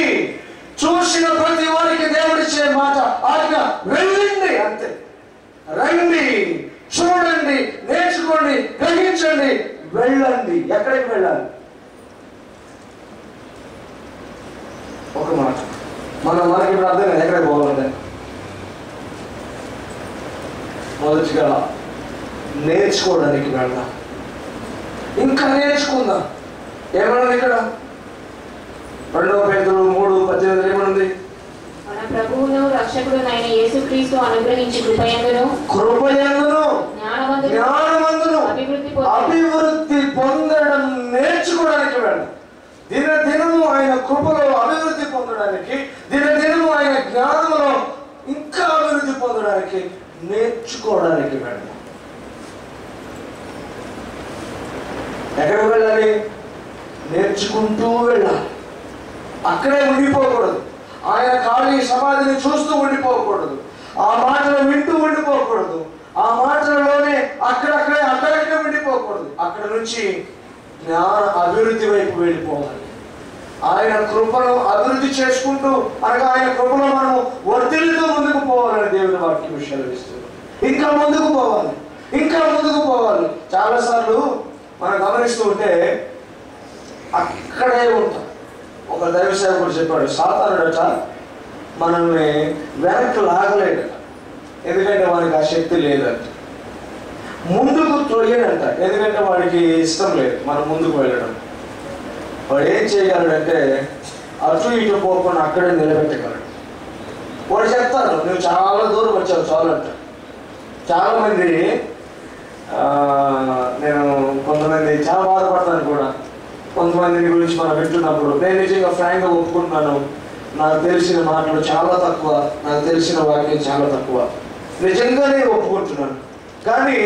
చూసిన ప్రతి వారికి దేవుడిచ్చే మాట ఆజ్ఞ, వెళ్ళండి, అంతే. రండి, చూడండి, నేర్చుకోండి, గ్రహించండి, వెళ్ళండి. ఎక్కడికి వెళ్ళాలి? ఒక మాట మనకి ఇప్పుడు అర్థం కదా ఎక్కడికి పోవాలంటే, మొదటిగా నేర్చుకోవడానికి వెళ్దాం, ఇంకా నేర్చుకుందాం. ఏమన్నా ఇక్కడ 2వ పేతురు 3:18 18 ఏమనుంది? మన ప్రభువును రక్షకుడునైన యేసుక్రీస్తు అనుగ్రహించి కృపయందును జ్ఞానమందును అభివృద్ధి పొందడం నేర్చుకోవడానికి వెళ్ళాలి. దినదినము ఆయన కృపలో అభివృద్ధి పొందడానికి, దినదినము ఆయన జ్ఞానంలో ఇంకా అభివృద్ధి పొందడానికి నేర్చుకోవడానికి వెళ్ళాలి. ఎక్కడికి వెళ్ళాలి? నేర్చుకుంటూ వెళ్ళాలి. అక్కడే ఉండిపోకూడదు. ఆయన ఖాళీ సమాధిని చూస్తూ ఉండిపోకూడదు. ఆ మాటలు వింటూ ఉండిపోకూడదు. ఆ మాటలలోనే అక్కడక్కడే ఉండిపోకూడదు. అక్కడ నుంచి జ్ఞాన అభివృద్ధి వైపు వెళ్ళిపోవాలి. ఆయన కృపను అభివృద్ధి చేసుకుంటూ, అనగా ఆయన కృపలో మనం వర్ధిల్లుతూ ముందుకు పోవాలని దేవుని వాక్య విషయాలు ఇస్తుంది. ఇంకా ముందుకు పోవాలి. చాలాసార్లు మనం గమనిస్తూ ఉంటే అక్కడే ఉంటాం. ఒక దైవ సేవకుడు చెప్పాడు, సాతానుడట మనల్ని వెనక్కి లాగలేడట. ఎందుకంటే వాడికి ఆ శక్తి లేదంట. ముందుకు తొయ్యడంట, ఎందుకంటే వాడికి ఇష్టం లేదు మనం ముందుకు వెళ్ళడం. వాడు ఏం చేయగలడంటే అటు ఇటు పోకుండా అక్కడే నిలబెట్టగలడు. వాడు చెప్తాను, నువ్వు చాలా దూరం వచ్చావు చాలు అంట. చాలామంది నేను కొంతమంది చాలా బాధపడతాను కూడా. కొంతమందిని గురించి మనం వింటున్నప్పుడు నేను నిజంగా ఫ్రాంక్గా ఒప్పుకుంటున్నాను, నాకు తెలిసిన మాటలు చాలా తక్కువ, నాకు తెలిసిన వాక్యం చాలా తక్కువ, నిజంగానే ఒప్పుకుంటున్నాను. కానీ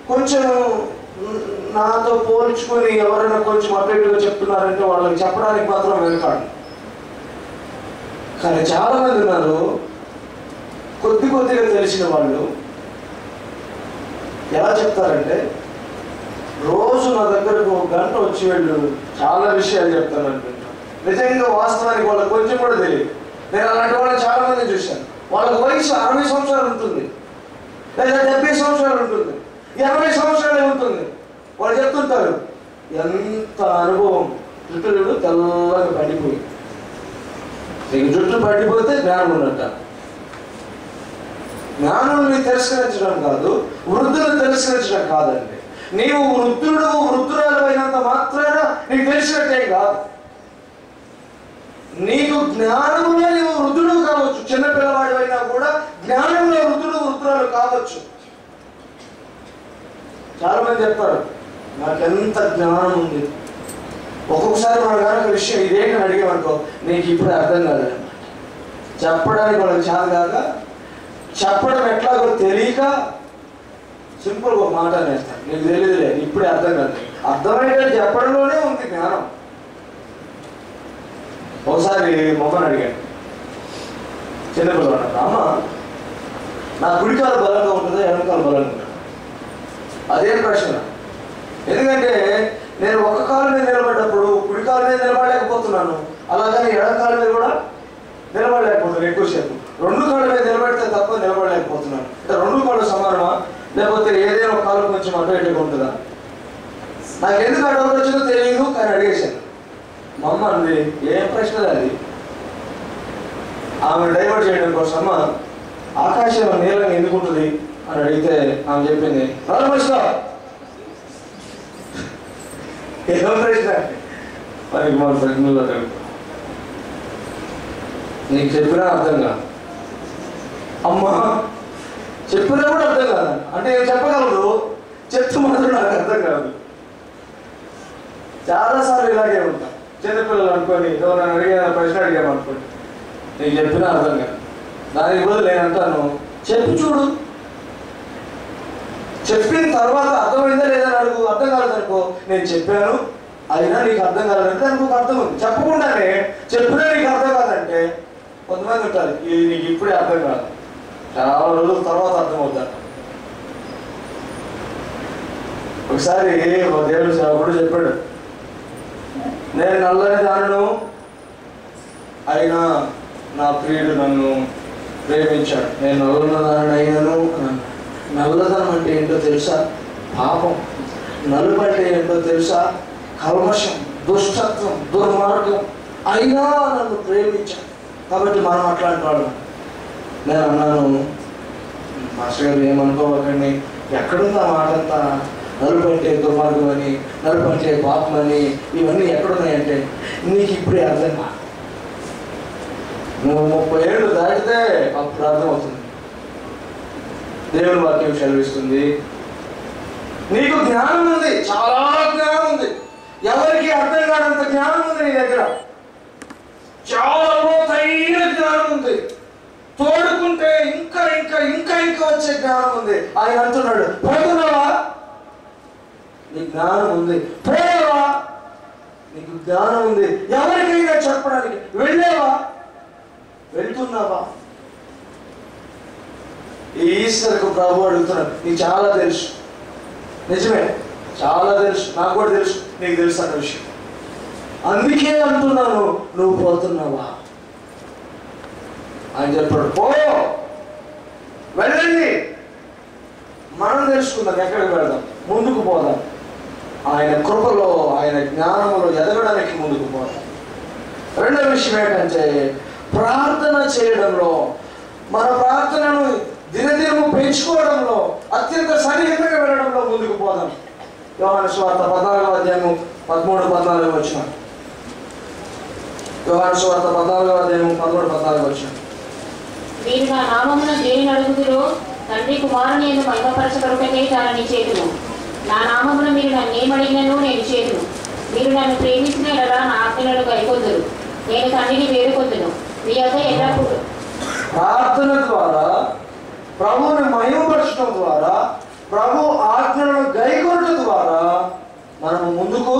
కొంచెం నాతో పోల్చుకొని ఎవరైనా కొంచెం అప్డేట్గా చెప్తున్నారంటే వాళ్ళకి చెప్పడానికి మాత్రం వెనకాడు. కానీ చాలామంది ఉన్నారు కొద్దిగా తెలిసిన వాళ్ళు. ఎలా చెప్తారంటే, రోజు నా దగ్గరకు 1 గంట వచ్చి వెళ్ళు, చాలా విషయాలు చెప్తాను అనుకుంటా. నిజంగా వాస్తవానికి వాళ్ళకి కొంచెం కూడా తెలియదు. నేను అలాంటి వాళ్ళని చాలా మంది చూశాను. వాళ్ళకి వయసు 60 సంవత్సరాలు ఉంటుంది, లేదా 70 సంవత్సరాలు ఉంటుంది, 80 సంవత్సరాలే ఉంటుంది. వాళ్ళు చెప్తుంటారు, ఎంత అనుభవం, జుట్టు తెల్లగా పడిపోయి. నీకు జుట్టు పడిపోతే జ్ఞానం ఉన్నట్ట. జ్ఞానుల్ని తిరస్కరించడం కాదు, వృద్ధులను తిరస్కరించడం కాదండి. నీవు వృద్ధురాలు అయినంత మాత్రాన నీకు తెలిసినట్టే కాదు. నీకు జ్ఞానంలో నీవు వృద్ధుడు కావచ్చు, చిన్నపిల్లవాడు అయినా కూడా జ్ఞానంలో వృద్ధురాలు కావచ్చు. చాలా మంది చెప్తారు, నాకెంత జ్ఞానం ఉంది. ఒక్కొక్కసారి మన కనుక విషయం ఇదేంటని అడిగామనుకో, నీకు ఇప్పుడే అర్థం కాలేదు. చెప్పడానికి వాళ్ళకి చాలా కాక, చెప్పడం ఎట్లాగో తెలియక సింపుల్గా ఒక మాట నేస్తాను, నీకు తెలియదులే, ఇప్పుడే అర్థం కాదు. అర్థమయ్యేటట్టు చెప్పడంలోనే ఉంది జ్ఞానం. ఒకసారి మొమ్మని అడిగాను, చిన్నపిల్లలు, అమ్మ నా కుడికాలు బలంగా ఉంటుందా ఎడమకాలు బలంగా ఉంటుందా? అదే ప్రశ్న. ఎందుకంటే నేను ఒక కాలు మీద నిలబడ్డప్పుడు కుడికాలు మీద నిలబడలేకపోతున్నాను, అలాగని ఎడమకాలు మీద కూడా నిలబడలేకపోతున్నాను. ఎక్కువసేపు 2 కాళ్ళ మీద నిలబడితే తప్ప నిలబడలేకపోతున్నాను. అంటే 2 కాళ్ళు సమానమా, లేకపోతే ఏదైనా ఒక కాలు కొంచెం అటు ఇటుగా ఉంటుందా? నాకు ఎందుకు అడవులు వచ్చిందో తెలియదు, కానీ అడిగేశాను. మా అమ్మ అంది, ఏం ప్రశ్న అది? ఆమె డైవర్ట్ చేయడం కోసం, ఆకాశం నీలంగా ఎందుకు ఉంటుంది అని అడిగితే ఆమె చెప్పింది, ఏదో ప్రశ్న మనకి మన ప్రశ్నలో నీకు చెప్పినా అర్థం కాదు, అమ్మా చెప్పినా కూడా అర్థం కాదు. అంటే నేను చెప్పగలదు, చెప్తూ మాత్రం నాకు అర్థం కాదు. చాలాసార్లు ఇలాగే ఉంటా. చిన్నపిల్లలు అనుకోని ఎవరైనా అడిగిన ప్రశ్న అడిగామనుకోండి, నీకు చెప్పినా అర్థం కాదు. దానికి బదులు నేను అంటాను, చెప్పి చూడు, చెప్పిన తర్వాత అర్థమైందా లేదా అడుగు. అర్థం కాలేదనుకో, నేను చెప్పాను అయినా నీకు అర్థం కాలేదంటే దానికి ఒక అర్థం ఉంది. చెప్పకుండానే చెప్పినా నీకు అర్థం కాదంటే కొంతమంది ఉంటారు, ఇది నీకు ఇప్పుడే అర్థం కాదు, చాలా రోజుల తర్వాత అర్థమవుతారు. ఒకసారి మా దేవుడు సేవకుడు చెప్పాడు, నేను నల్లని దానను అయినా నా ప్రియుడు నన్ను ప్రేమించాడు, నేను నల్లన దానని అయినాను. నల్లదనం అంటే ఏంటో తెలుసా? పాపం. నలుపు అంటే ఏంటో తెలుసా? కల్మషం, దుష్టత్వం, దుర్మార్గం. అయినా నన్ను ప్రేమించాడు. కాబట్టి మనం అట్లాంటి వాళ్ళు. నేను అన్నాను, మాస్టర్ గారు ఏమనుకోవకండి, ఎక్కడుంది ఆ మాట అంతా? నలుపు అంటే దుర్మార్గం అని, నలుపు అంటే పాపం అని, ఇవన్నీ ఎక్కడున్నాయంటే నీకు ఇప్పుడే అర్థం కాదు. నువ్వు 30 ఏళ్ళు దాటితే అప్పుడు అర్థమవుతుంది. దేవుని వాక్యం సెలవిస్తుంది, నీకు జ్ఞానం ఉంది, చాలా జ్ఞానం ఉంది, ఎవరికి అర్థం కానంత జ్ఞానం ఉంది నీ దగ్గర, చాలా లోతైన జ్ఞానం ఉంది, తోడుకుంటే ఇంకా ఇంకా ఇంకా ఇంకా వచ్చే జ్ఞానం ఉంది. ఆయన అంటున్నాడు, పోతున్నావా? నీ జ్ఞానం ఉంది, పోయావా? నీకు జ్ఞానం ఉంది, ఎవరికైనా చెప్పడానికి వెళ్ళావా? వెళ్తున్నావా? ఈ ఈస్టర్కు ప్రభు అడుగుతున్నాడు, నీకు చాలా తెలుసు, నిజమే, చాలా తెలుసు, నాకు కూడా తెలుసు, నీకు తెలుసు అన్న విషయం. అందుకే అంటున్నాను, నువ్వు పోతున్నావా? ఆయన చెప్పాడు, పో, వెళ్ళండి, మనం తెలుసుకుందాం, ఎక్కడికి వెళ్దాం, ముందుకు పోదాం, ఆయన కృపలో ఆయన జ్ఞానంలో ఎదగడానికి ముందుకు పోదాం. రెండో విషయం ఏంటంటే ప్రార్థన చేయడంలో, మన ప్రార్థనను దినదినము పెంచుకోవడంలో, అత్యంత సన్నిహితంగా వెళ్ళడంలో ముందుకు పోదాం. యోహాను సువార్త 14వ అధ్యాయము 13-14 వచనం. యోహాను సువార్త 14వ అధ్యాయము 13-14 వచనం. మీరు నా నామమున దేనిని అడుగుదురో తండ్రి కుమారుని యందు మహిమపరచబడుటకే దానిని చేతును. నా నామమున మీరు నన్ను ఏమడిగినను నేను చేతును. మీరు నన్ను ప్రేమించిన ఎడల నా ఆజ్ఞలను గైకొందురు. నేను తండ్రిని వేడుకొందును. మీ యొద్ద ఎల్లప్పుడు ప్రార్థన ద్వారా, ప్రభువుని మహిమపరచడం ద్వారా, ప్రభు ఆజ్ఞలను గైకొనడం ద్వారా మనము ముందుకు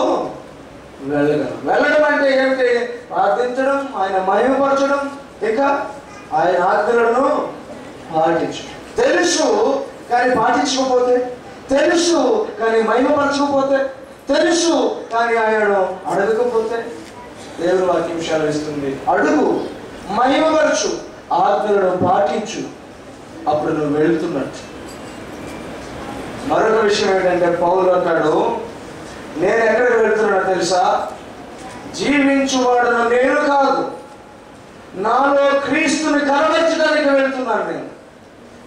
వెళ్ళగలం. వెళ్ళడం అంటే ఏమిటి? ప్రార్థించడం, ఆయన మహిమపరచడం, ఇంకా ఆయన ఆజ్ఞలను పాటించడం. తెలుసు కానీ పాటించకపోతే, తెలుసు కానీ మహిమపరచకపోతే, తెలుసు కానీ ఆయనను అడగకపోతే, దేవుని వాక్యం సెలవిస్తుంది, అడుగు, మహిమపరచు, ఆజ్ఞలను పాటించు, అప్పుడు నువ్వు వెళ్తున్నట్టు. మరొక విషయం ఏంటంటే పౌలు అంటాడు, నేను ఎక్కడికి వెళ్తున్నా తెలుసా? జీవించువాడును నేను కాదు, నాలో క్రీస్తుని కనబరచడానికి వెళ్తున్నాను. నేను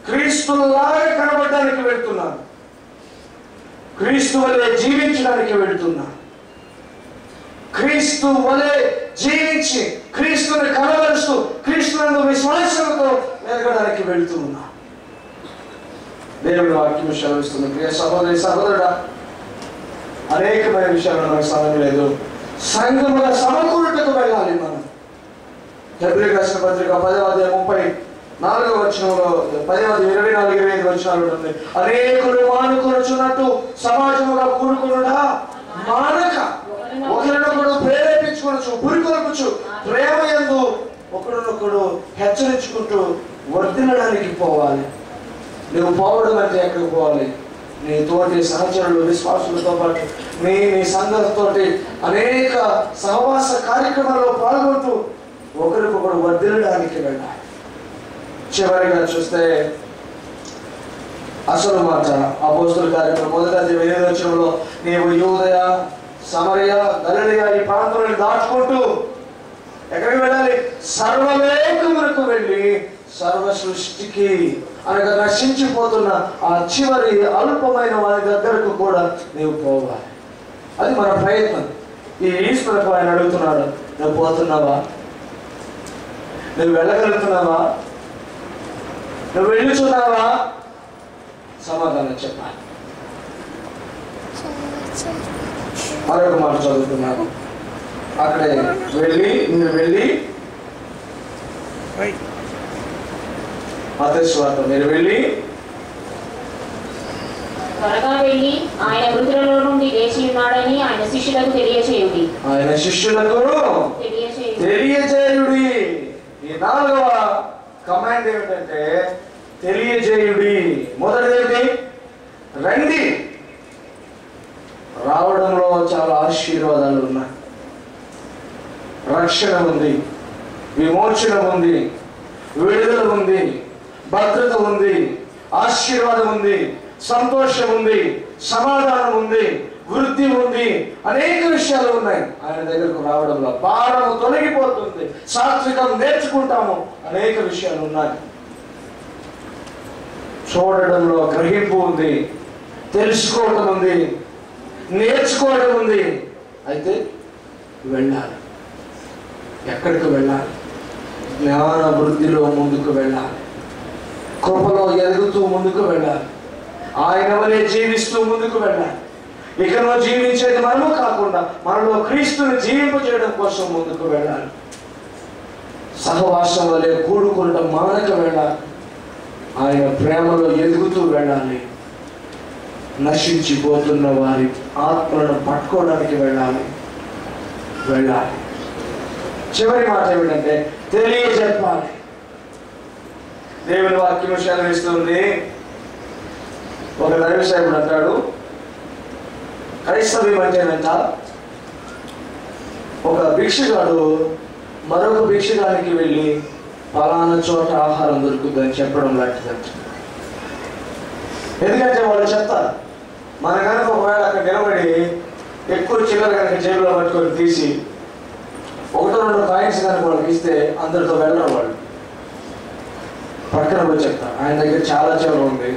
క్రీస్తులాగా కనబడడానికి వెళ్తున్నాను, క్రీస్తు వలె జీవించడానికి వెళ్తున్నాను, క్రీస్తు వలె జీవించి క్రీస్తుని కనబరుస్తూ క్రీస్తునందు విశ్వాసంతో ఎదగడానికి వెళ్తున్నా. దేవుని వాక్యం సెలవిస్తుంది. ప్రియ సహోదరి సహోదరుడా, అనేకమైన విషయాలు మనకు సమయం లేదు. సంఘముల సమకూరుటకు వెళ్ళాలి మనం. హెబ్రీయులకు రాసిన పత్రిక 10వ అధ్యాయం 34వ వచనంలో, 10వ అధ్యాయం 24-25 వచనాలు ఉంటుంది. అనేకులు మానుకొనుచున్నట్టు సమాజముగా కూడుకొనుట మానక ఒకరినొకడు ప్రేరేపించుకొనొచ్చు, పురికొల్పుచు, ప్రేమ యందు ఒకరినొకడు హెచ్చరించుకుంటూ వర్ధిల్లడానికి పోవాలి. నువ్వు పోవడం అంటే ఎక్కడికి పోవాలి? నీ తోటి సహచరులు, విశ్వాసులతో పాటు నీ సంఘంతో అనేక సహవాస కార్యక్రమాల్లో పాల్గొంటూ ఒకరికొకరు వర్ధిల్లడానికి వెళ్ళాలి. చివరిగా చూస్తే అసలు మాట అపోస్తలుల కార్యక్రమం 1వ అధ్యాయం 8వ వచనంలో, నీవు యూదయ, సమరయ, గలిలయ ఈ ప్రాంతాలను దాటుకుంటూ ఎక్కడికి వెళ్ళాలి? సర్వలోకమునకు వెళ్ళి సర్వ సృష్టికి అనగా నశించిపోతున్న ఆ చివరి అల్పమైన వారి దగ్గరకు కూడా నీవు పోవాలి. అది మన ప్రయత్నం. ఈ ఈశ్వరకు ఆయన అడుగుతున్నాడు, నువ్వు పోతున్నావా? నువ్వు వెళ్ళగలుగుతున్నావా? నువ్వు వెళ్ళుచున్నావా? సమాధానం చెప్పాలి. మరొక మాట చదువుతున్నాను. అక్కడే నువ్వు వెళ్ళి మత్తయి సువార్త, మీరు వెళ్ళి త్వరగా వెళ్ళి ఆయన మృతులలో నుండి లేచి ఉన్నాడని ఆయన శిష్యులకు తెలియచేయుడి. ఆయన శిష్యులకు తెలియజేయుడి. ఈ 4వ కమాండ్ ఏమిటంటే తెలియజేయుడి. మొదటిది రండి. రావడంలో చాలా ఆశీర్వాదాలు ఉన్నాయి. రక్షణ ఉంది, విమోచన ఉంది, విడుదల ఉంది, భద్రత ఉంది, ఆశీర్వాదం ఉంది, సంతోషం ఉంది, సమాధానం ఉంది, వృద్ధి ఉంది, అనేక విషయాలు ఉన్నాయి. ఆయన దగ్గరకు రావడంలో భారము తొలగిపోతుంది, సాత్వికం నేర్చుకుంటాము, అనేక విషయాలు ఉన్నాయి. చూడడంలో గ్రహింపు ఉంది, తెలుసుకోవడం ఉంది, నేర్చుకోవడం ఉంది. అయితే వెళ్ళాలి. ఎక్కడికి వెళ్ళాలి? జ్ఞాన వృద్ధిలో ముందుకు వెళ్ళాలి, కృపలో ఎదుగుతూ ముందుకు వెళ్ళాలి, ఆయన వలె జీవిస్తూ ముందుకు వెళ్ళాలి. ఇకనో జీవించేది మనము కాకుండా మనలో క్రీస్తుని జీవింపజేయడం కోసం ముందుకు వెళ్ళాలి. సహవాసం వలె కూడుకుంటూ మానక వెళ్ళాలి, ఆయన ప్రేమలో ఎదుగుతూ వెళ్ళాలి. నశించిపోతున్న వారి ఆత్మలను పట్టుకోవడానికి వెళ్ళాలి. చివరి మాట ఏమిటంటే తెలియజెప్పాలి. దేవుని వాక్యం సెలవిస్తుంది. ఒక దైవ సేవకుడు అంటాడు, క్రైస్తవ్యం అంటేనంట ఒక భిక్షగాడు మరొక భిక్షగానికి వెళ్ళి పలానా చోట ఆహారం దొరుకుతుందని చెప్పడం లాంటిదంట. ఎందుకంటే వాళ్ళు చెప్తారు, మన కనుక ఒకవేళ అక్కడ నిలబడి ఎక్కువ చిల్లర కనుక జేబులో పట్టుకొని తీసి 1-2 కాయిన్స్ కనుక వాళ్ళకి ఇస్తే అందరితో వెళ్ళరు. వాళ్ళు పక్కన పోయి చెప్తారు, ఆయన దగ్గర చాలా చిల్లర ఉంది,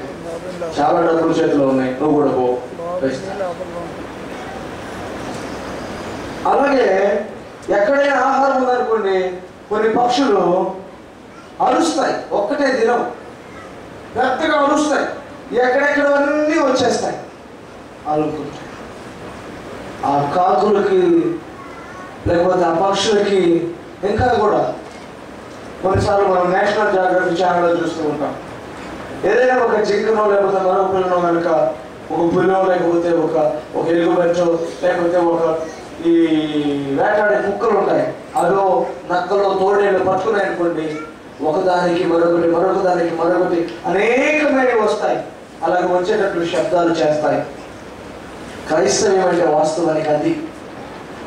చాలా డబ్బులు చేతిలో ఉన్నాయి, నువ్వు కూడా పో. అలాగే ఎక్కడైనా ఆహారం ఉందనుకోండి, కొన్ని పక్షులు అరుస్తాయి, ఒక్కటే దినం పెద్దగా అరుస్తాయి, ఎక్కడెక్కడ అన్నీ వచ్చేస్తాయి అలుకుంటాయి. ఆ కాకులకి లేకపోతే ఆ పక్షులకి ఇంకా కూడా కొన్నిసార్లు మనం నేషనల్ జాగ్రఫీ ఛానల్లో చూస్తూ ఉంటాం. ఏదైనా ఒక జింకనో లేకపోతే మరో పులినో కనుక, ఒక పులినో లేకపోతే ఒక ఎలుగుబంచో లేకపోతే ఈ వేటాడే కుక్కలు ఉంటాయి, అదో నక్కలో తోడేళ్ళు పట్టుకున్నాయి అనుకోండి, ఒకదానికి మరొకటి మరొకదానికి మరొకటి అనేకమైనవి వస్తాయి. అలాగే వచ్చేటట్లు శబ్దాలు చేస్తాయి. క్రైస్తవ్యం అంటే వాస్తవానికి అది.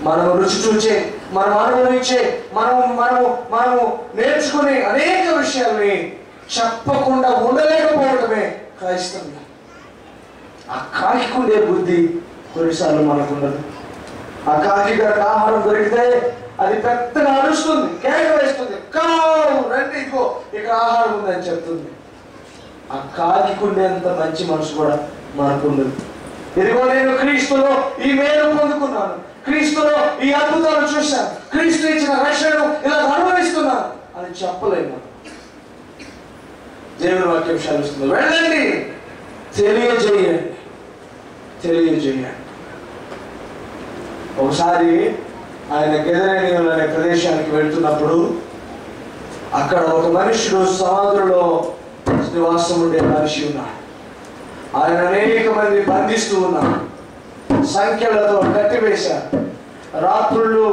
మనం రుచి చూచే, మనం అనుభవించే, మనము నేర్చుకునే అనేక విషయాల్ని చెప్పకుండా ఉండలేకపోవడమే క్రైస్తవ్యం. ఆ కాకికుండే బుద్ధి కొన్నిసార్లు మనకు ఉండదు. ఆ కాకి గారికి ఆహారం దొరికితే అది పెద్దగా అరుస్తుంది, కేక వేస్తుంది, కావు రండి ఇగో ఇక్కడ ఆహారం ఉందని చెప్తుంది. ఆ కాకికుండేంత మంచి మనసు కూడా మనకు ఉండదు. ఇదిగో నేను క్రీస్తులో ఈ మేలు పొందుకున్నాను, క్రీస్తులో ఈ అద్భుతాలు చూశాను, క్రీస్తు ఇచ్చిన రక్షణను ఇలా అనుభవిస్తున్నాను అని చెప్పలేము. దేవుని వాక్యం సెలవిస్తుంది, వెళ్ళండి తెలియజేయండి. ఒకసారి ఆయన గెదరేనియులు అనే ప్రదేశానికి వెళ్తున్నప్పుడు అక్కడ ఒక మనుషుడు సమాధులలో నివాసం ఉండే మనిషి ఉన్నాడు. ఆయన అనేక మంది బంధిస్తూ ఉన్నారు, సంఖ్యలతో కట్టివేశారు. రాత్రుళ్ళు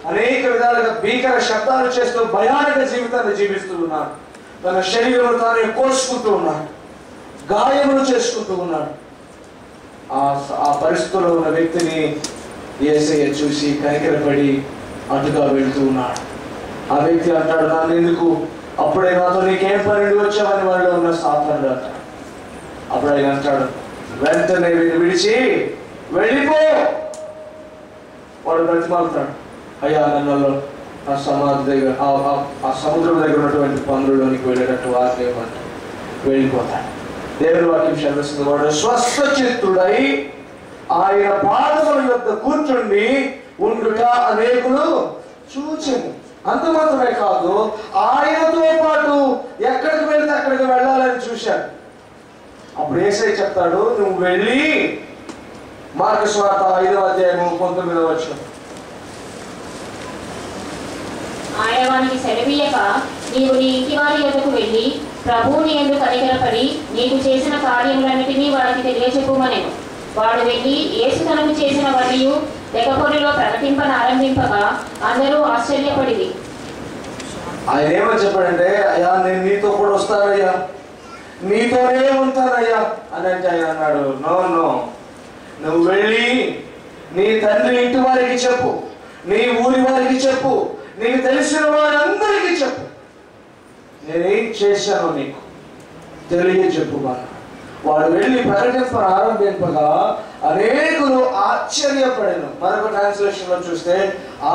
అనేక విధాలుగా భీకర శబ్దాలు చేస్తూ భయానక జీవితాన్ని జీవిస్తూ ఉన్నాడు. తన శరీరం తానే కోసుకుంటూ ఉన్నాడు, గాయములు చేసుకుంటూ ఉన్నాడు. ఆ పరిస్థితుల్లో ఉన్న వ్యక్తిని యేసయ్య చూసి కనికరపడి అటుగా వెళ్తూ ఉన్నాడు. ఆ వ్యక్తి అంటాడు, నన్ను ఎందుకు, అప్పుడే నాతో నీకేం పని వచ్చావని వాడిలో ఉన్న సాతానుడు అంటాడు. అప్పుడు ఆయన అంటాడు, వెంటనే విడిచి వెళ్ళిపో. వాడు బ్రతిమాలుతాడు, అయ్యా నన్ను ఆ సమాధి దగ్గర ఆ సముద్రం దగ్గర ఉన్నటువంటి పందులోనికి వెళ్ళేటట్టు ఆజ్ఞేయమంటాడు. వెళ్ళిపోతాడు. దేవుని వాక్యం సెలవిస్తుంది, వాడు స్వస్థ చిత్తుడై ఆయన పాదముల యొద్ద కూర్చుండి ఉండుట అనేకులు చూచెను. అంత మాత్రమే కాదు, ఆయనతో పాటు ఎక్కడికి వెళ్తే అక్కడికి వెళ్ళాలని చూశాడు. అప్పుడు యేసయ్య చెప్తాడు, నువ్వు వెళ్ళి మార్కు సువార్త 5వ అధ్యాయము 19వ వచనం. ఆయన వానికి సెలవీయక, నీవు నీ ఇంటి వారి యొద్దకు వెళ్ళి ప్రభువు నీ యందు కనికరపడి నీకు చేసిన కార్యములన్నిటినీ వారికి తెలియచెప్పుమనెను. వాడు వెళ్ళి యేసు తనకు చేసిన వడియు దెకపొలిలో ప్రకటింపనారంభింపగా అందరూ ఆశ్చర్యపడిరి. ఆయన ఏమని చెప్పాడంటే, అయ్యా నేను నీతో కూడా వస్తానయ్యా, నీతోనే ఉంటానయ్యా అని అంటే ఆయన అన్నాడు, నో, నువ్వు వెళ్ళి నీ తండ్రి ఇంటి వారికి చెప్పు, నీ ఊరి వారికి చెప్పు, నీకు తెలిసిన వారందరికీ చెప్పు, నేనేం చేశానో నీకు తెలియచెప్పు. వాడు వెళ్ళి ఆరంభింపగా అనేకులు ఆశ్చర్యపడను. మరొక ట్రాన్స్లేషన్ లో చూస్తే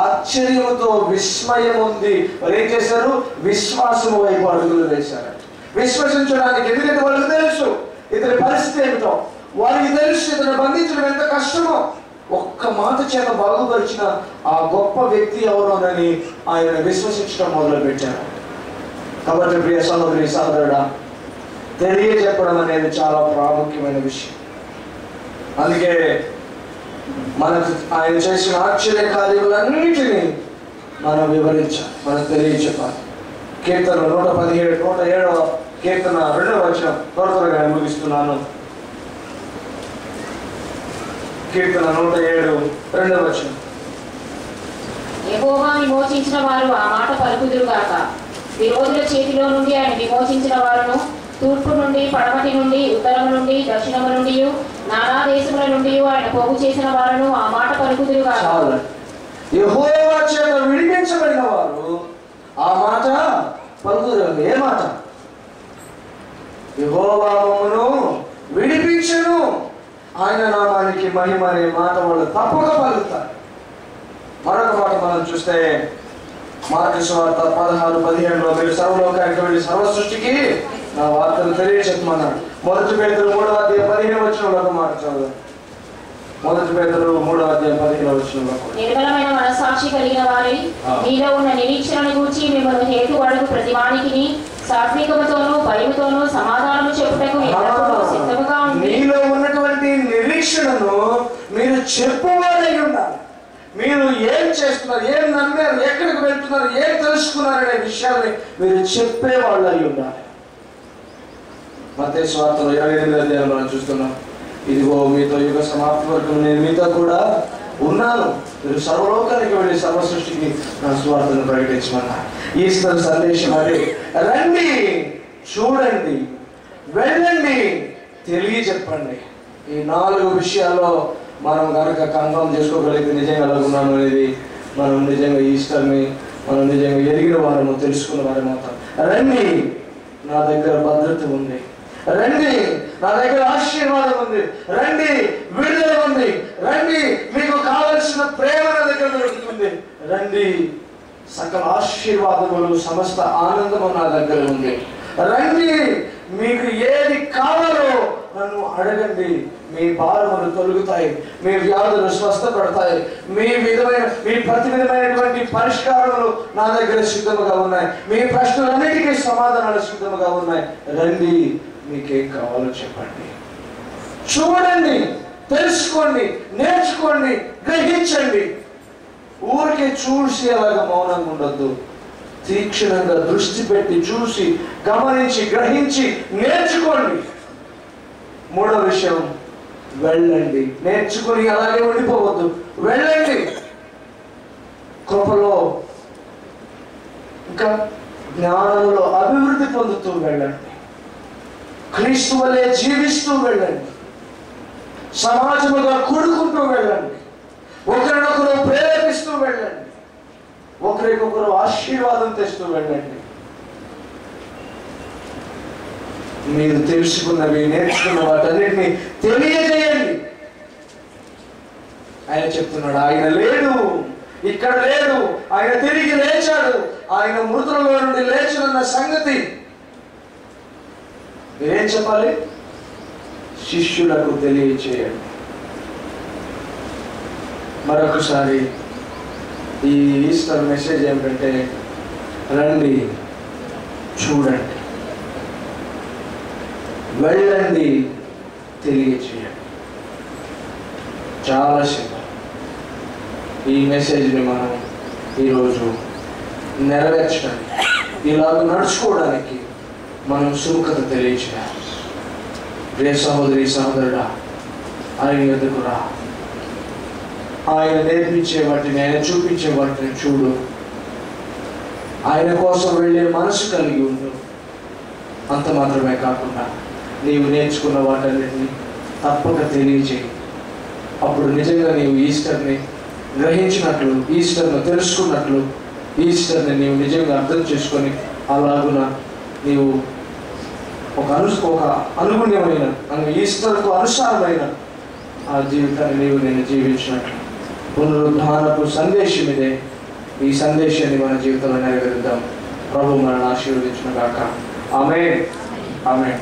ఆశ్చర్యముతో విస్మయం ఉంది. మరి ఏం చేశారు? విశ్వాసము వైపు అడుగులు వేశారు. విశ్వసించడానికి, ఎందుకంటే వాళ్ళకి తెలుసు ఇతని పరిస్థితి ఏమిటో, వారికి తెలుసు ఇతను బంధించడం ఎంత కష్టమో. ఒక్క మాట చేత బాగుపరిచిన ఆ గొప్ప వ్యక్తి ఎవరోనని ఆయన విశ్వసించడం మొదలు పెట్టారు. కాబట్టి ప్రియ సహోదరి సహోదరుడా, తెలియజెప్పడం అనేది చాలా ప్రాముఖ్యమైన విషయం. అందుకే మనకు ఆయన చేసిన ఆశ్చర్య కార్యములన్నిటినీ మనం వివరించాలి, మనం తెలియజెప్పాలి. కీర్తన 117 107వ కీర్తన 2వ వచనం త్వరగా ముగిస్తున్నాను. కీర్తన 107 2వ వచనం. యెహోవా విమోచించిన వారు ఆ మాట పలుకుదురుగాక. విరోధుల చేతిలో నుండి ఆయన విమోచించిన వారును, తూర్పు నుండి, పడమటి నుండి, ఉత్తరము నుండి, దక్షిణము నుండి, నానా దేశముల నుండి ఆయన పోగు చేసిన వారును ఆ మాట పలుకుదురుగాక. యెహోవా చేత విడిపించబడిన వారు ఆ మాట పలుకుదురు. ఏ మాట? యెహోవా మమ్మును విడిపించెను, ఆయన నామానికి మహిమ అనే మాట వాళ్ళు తప్పక పలుకుతారు. మరొక మాట మనం చూస్తే మార్కు సువార్త 16:15లో మీరు సర్వలోకానికి వెళ్ళి సర్వ సృష్టికి నా వార్తను తెలియచెప్పమన్నాడు. 1 పేతురు 3వ అధ్యాయం 15వ వచనంలో ఒక మాట చదువు. 1 పేతురు 3వ అధ్యాయం 15వ వచనంలో నిర్మలమైన మనస్సాక్షి కలిగిన వారి మీలో ఉన్న నిరీక్షణను గూర్చి మిమ్మల్ని హేతు అడుగు ప్రతివానికి సాత్వికముతోనూ భయముతోనూ సమాధానము చెప్పుటకు ఎల్లప్పుడూ సిద్ధముగా ఉండి. మీలో ఉన్నటువంటి నిరీక్షణను మీరు చెప్పువారై ఉండాలి. మీరు ఏం చేస్తున్నారు, ఏం నమ్మారు, ఎక్కడికి వెళ్తున్నారు, ఏం తెలుసుకున్నారు అనే విషయాన్ని మీరు చెప్పేవాళ్ళు అయి ఉండాలి. మత్తయి సువార్తలో 28వ అధ్యాయం మనం చూస్తున్నాం. ఇదిగో మీతో యుగ సమాప్తి వరకు నేను మీతో కూడా ఉన్నాను, మీరు సర్వలోకానికి వెళ్ళి సర్వ సృష్టికి నా సువార్తను ప్రకటించమన్నారు. ఈస్టర్ సందేశం అదే. రండి, చూడండి, వెళ్ళండి, తెలియజెప్పండి. ఈ 4 విషయాల్లో మనం కనుక కన్ఫర్మ్ చేసుకోగలిగితే నిజంగా అలాగున్నాను అనేది మనం నిజంగా ఈస్టర్ని మనం నిజంగా ఎరిగిన వారము, తెలుసుకున్న వారము అవుతాం. రండి, నా దగ్గర భద్రత ఉంది. రండి, నా దగ్గర ఆశీర్వాదం ఉంది. రండి, విడుదల ఉంది. రండి, మీకు కావలసిన ప్రేమ నా దగ్గర దొరుకుతుంది. రండి, సకల ఆశీర్వాదములు, సమస్త ఆనందము నా దగ్గర ఉంది. రండి, మీకు ఏది కావాలో నన్ను అడగండి, మీ భారములు తొలుగుతాయి, మీ వ్యాధులు స్వస్థపడతాయి, మీ ప్రతి విధమైనటువంటి పరిష్కారములు నా దగ్గర సిద్ధముగా ఉన్నాయి, మీ ప్రశ్నలన్నిటికీ సమాధానాలు సిద్ధముగా ఉన్నాయి. రండి, మీకేం కావాలో చెప్పండి, చూడండి, తెలుసుకోండి, నేర్చుకోండి, గ్రహించండి. ఊరికే చూసి అలాగా మౌనంగా ఉండొద్దు. తీక్షణంగా దృష్టి పెట్టి చూసి, గమనించి, గ్రహించి నేర్చుకోండి. 3వ విషయం, వెళ్ళండి. నేర్చుకుని అలాగే ఉండిపోవద్దు, వెళ్ళండి. కృపలో ఇంకా జ్ఞానంలో అభివృద్ధి పొందుతూ వెళ్ళండి. క్రీస్తు వలె జీవిస్తూ వెళ్ళండి. సమాజముగా కూడుకుంటూ వెళ్ళండి. ఒకరినొకరు ప్రేరేపిస్తూ వెళ్ళండి. ఒకరికొకరు ఆశీర్వాదం తెస్తూ వెళ్ళండి. మీరు తెలుసుకున్నవి, నేర్చుకున్న వాటన్నిటిని తెలియజేయండి. ఆయన చెప్తున్నాడు, ఆయన లేడు, ఇక్కడ లేడు, ఆయన తిరిగి లేచాడు, ఆయన మృతులలో నుండి లేచునన్న సంగతి మీరేం చెప్పాలి? శిష్యులకు తెలియచేయండి. మరొకసారి ఈ ఈస్టర్ మెసేజ్ ఏమిటంటే, రండి, చూడండి, వెళ్ళండి, తెలియచేయండి. చాలా సింపుల్. ఈ మెసేజ్ని మనం ఈరోజు నెరవేర్చడానికి, ఇలాగ నడుచుకోవడానికి మనం సుముఖత తెలియచేయాలి. ప్రియ సహోదరి సహోదరుడా, ఆయన ఎదుగు రా. ఆయన నేర్పించే వాటిని, ఆయన చూపించే వాటిని చూడు. ఆయన కోసం వెళ్ళే మనసు కలిగి ఉండు. అంత మాత్రమే కాకుండా నీవు నేర్చుకున్న వాటన్నిటిని తప్పక తెలియచేయి. అప్పుడు నిజంగా నీవు ఈస్టర్ని గ్రహించినట్లు, ఈస్టర్ను తెలుసుకున్నట్లు, ఈస్టర్ని నీవు నిజంగా అర్థం చేసుకొని అలాగున నీవు ఒక అనుగుణ్యమైన ఈస్టర్కు అనుసారమైన ఆ జీవితాన్ని నేను జీవించినట్లు పునరుద్ధానపు సందేశం ఇదే. ఈ సందేశాన్ని మన జీవితంలో నెరవేరుద్దాం. ప్రభు మనల్ని ఆశీర్వదించును గాక. ఆమేన్. ఆమేన్.